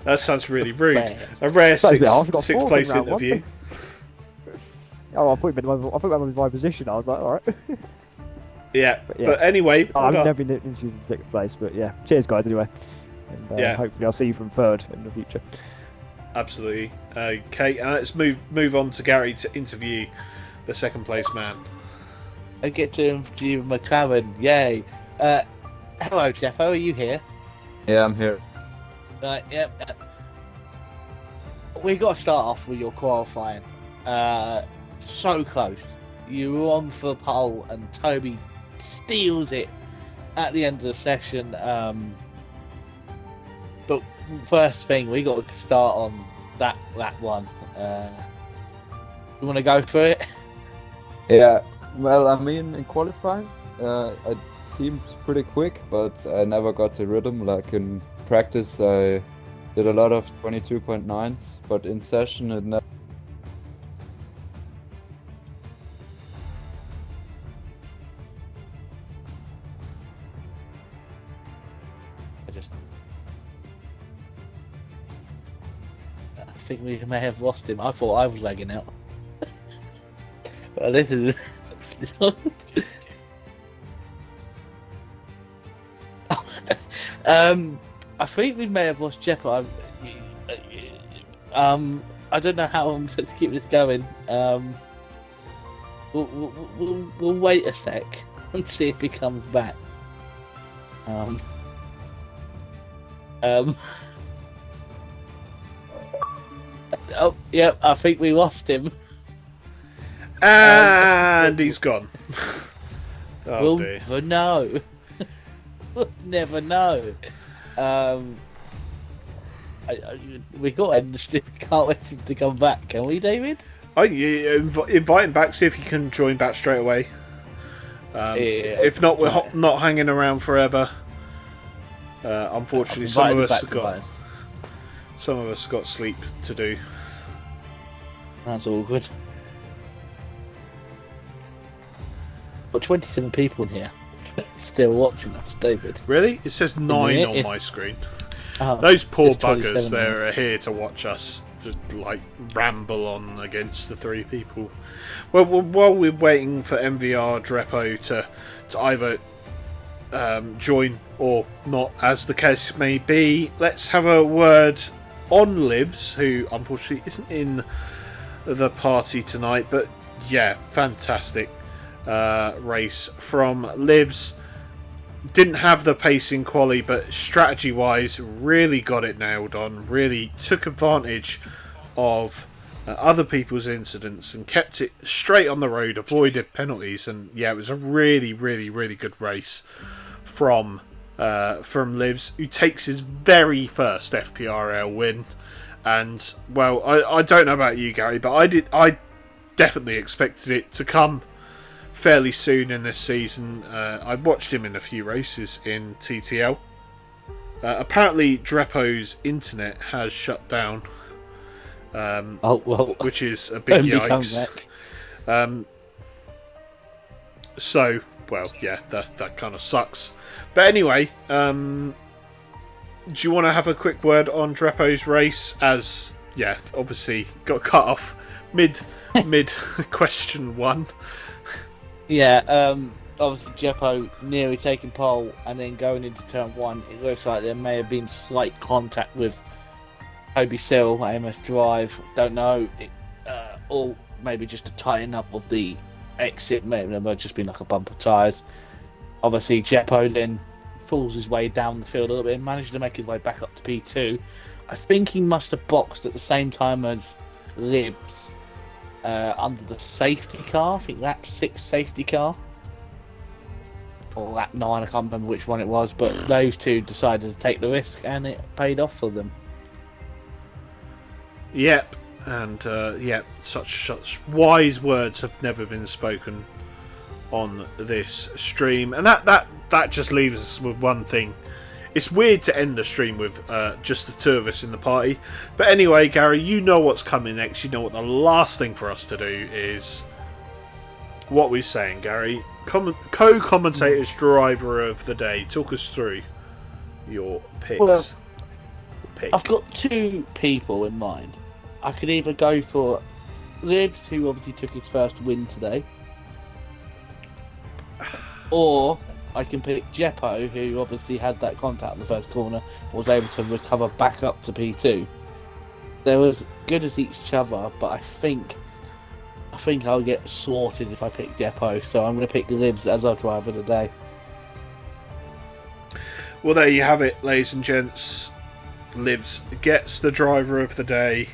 That sounds really rude. A rare 6th place interview. I thought that was my position. I was like, all right. But anyway, I've never been interviewed in 6th place, but yeah, cheers guys anyway. And hopefully I'll see you from 3rd in the future. Absolutely. Okay, let's move on to Gary to interview the 2nd place man. I get to interview McLaren. Yay! Hello, Jeffo. Are you here? Yeah, I'm here. Right. Yep. We got to start off with your qualifying. So close. You were on for pole, and Toby steals it at the end of the session. But first thing, we got to start on that one. You want to go for it? Yeah, well, I mean, in qualifying, it seemed pretty quick, but I never got the rhythm. Like in practice, I did a lot of 22.9s, but in session, it never. I think we may have lost him. I thought I was lagging out. This is. I think we may have lost Jeppo. I don't know how I'm supposed to keep this going. We'll wait a sec and see if he comes back. Oh, yeah, I think we lost him. And he's gone. Oh dear. We'll never know. We'll never know. We got to end the stream. Can't wait for him to come back, can we, David? Oh, you invite him back. See if he can join back straight away. Yeah, if not, we're not hanging around forever. Unfortunately, some of us have got sleep to do. That's all good. Got 27 people in here still watching us, David. Really? It says 9 on my screen. Those poor buggers there are here to watch us ramble on against the 3 people. Well, while we're waiting for MVR Drepo to either join or not, as the case may be, let's have a word on Livs, who unfortunately isn't in the party tonight. But yeah, fantastic race from Livs. Didn't have the pace in quali, but strategy-wise, really got it nailed on. Really took advantage of other people's incidents and kept it straight on the road, avoided penalties, and yeah, it was a really, really, really good race from Livs, who takes his very first FPRL win. And well, I don't know about you, Gary, but I definitely expected it to come fairly soon in this season. I watched him in a few races in TTL. Apparently, Drepo's internet has shut down. Which is a big yikes. So, well, yeah, that kind of sucks. But anyway, do you want to have a quick word on Drepo's race? As, yeah, obviously got cut off mid question 1. Yeah, obviously Jeppo nearly taking pole and then going into turn 1. It looks like there may have been slight contact with Toby Sill, AMS Drive. Don't know, or maybe just a tightening up of the exit. Maybe there might have just been like a bump of tyres. Obviously, Jeppo then falls his way down the field a little bit and managed to make his way back up to P2. I think he must have boxed at the same time as Libs. Under the safety car, I think lap 6 safety car, or lap 9, I can't remember which one it was, but those two decided to take the risk and it paid off for them. Yep, and such wise words have never been spoken on this stream, and that just leaves us with one thing. It's weird to end the stream with just the 2 of us in the party. But anyway, Gary, you know what's coming next. You know what the last thing for us to do is. What we're saying, Gary. Co-commentator's driver of the day. Talk us through your picks. Well, I've got 2 people in mind. I could either go for Livs, who obviously took his first win today. Or I can pick Jeppo, who obviously had that contact in the first corner, was able to recover back up to P2. They were as good as each other, but I think I'll get sorted if I pick Jeppo, so I'm going to pick Livs as our driver of the day. Well, there you have it, ladies and gents. Livs gets the driver of the day,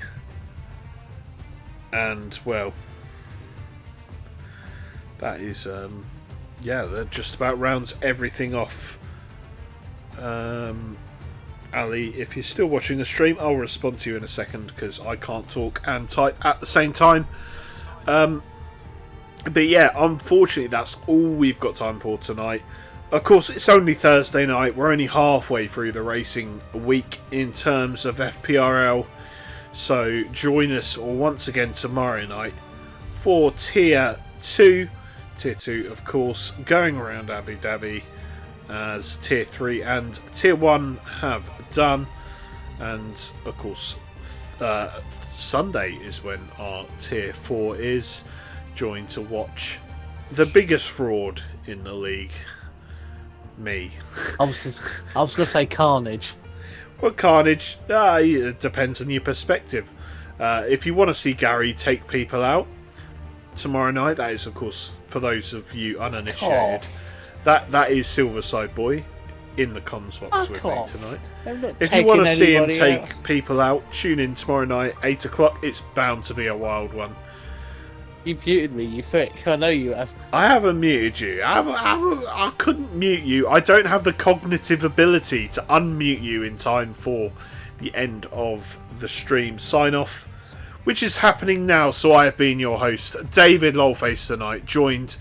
and well, that is yeah, that just about rounds everything off. Ali, if you're still watching the stream, I'll respond to you in a second because I can't talk and type at the same time. But yeah, unfortunately, that's all we've got time for tonight. Of course, it's only Thursday night. We're only halfway through the racing week in terms of FPRL. So join us once again tomorrow night for Tier 2. Tier 2, of course, going around Abu Dhabi as Tier 3 and Tier 1 have done. And, of course, Sunday is when our Tier 4 is. joined to watch the biggest fraud in the league. Me. I was gonna say Carnage. Well, Carnage, it depends on your perspective. If you want to see Gary take people out tomorrow night, that is, of course, for those of you uninitiated, that is Silverside Boy in the comms box with me tonight. If you want to see him take people out, tune in tomorrow night, 8 o'clock. It's bound to be a wild one. You muted me, you prick. I know you have. I haven't muted you. I couldn't mute you. I don't have the cognitive ability to unmute you in time for the end of the stream sign-off, which is happening now. So I have been your host, David Lolface, tonight, joined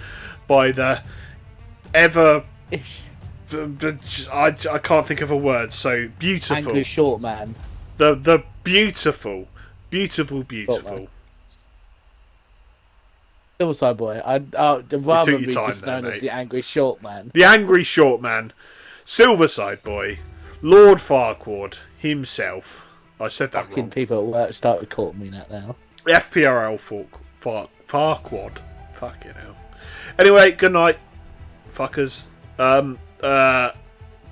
by the ever... I can't think of a word, so beautiful. Angry short man. The beautiful. Silverside Boy. I'd rather be just known as the Angry Short Man. The Angry Short Man. Silverside Boy. Lord Farquaad himself. I said that Fucking wrong. people at work started calling me that now. FPRL Farquaad. Fucking hell. Anyway, good night, fuckers.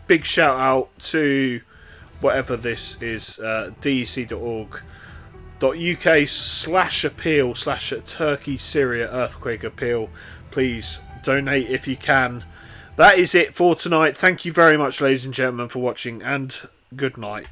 Big shout out to whatever this is, dec.org.uk/appeal/Turkey Syria earthquake appeal. Please donate if you can. That is it for tonight. Thank you very much, ladies and gentlemen, for watching, and good night.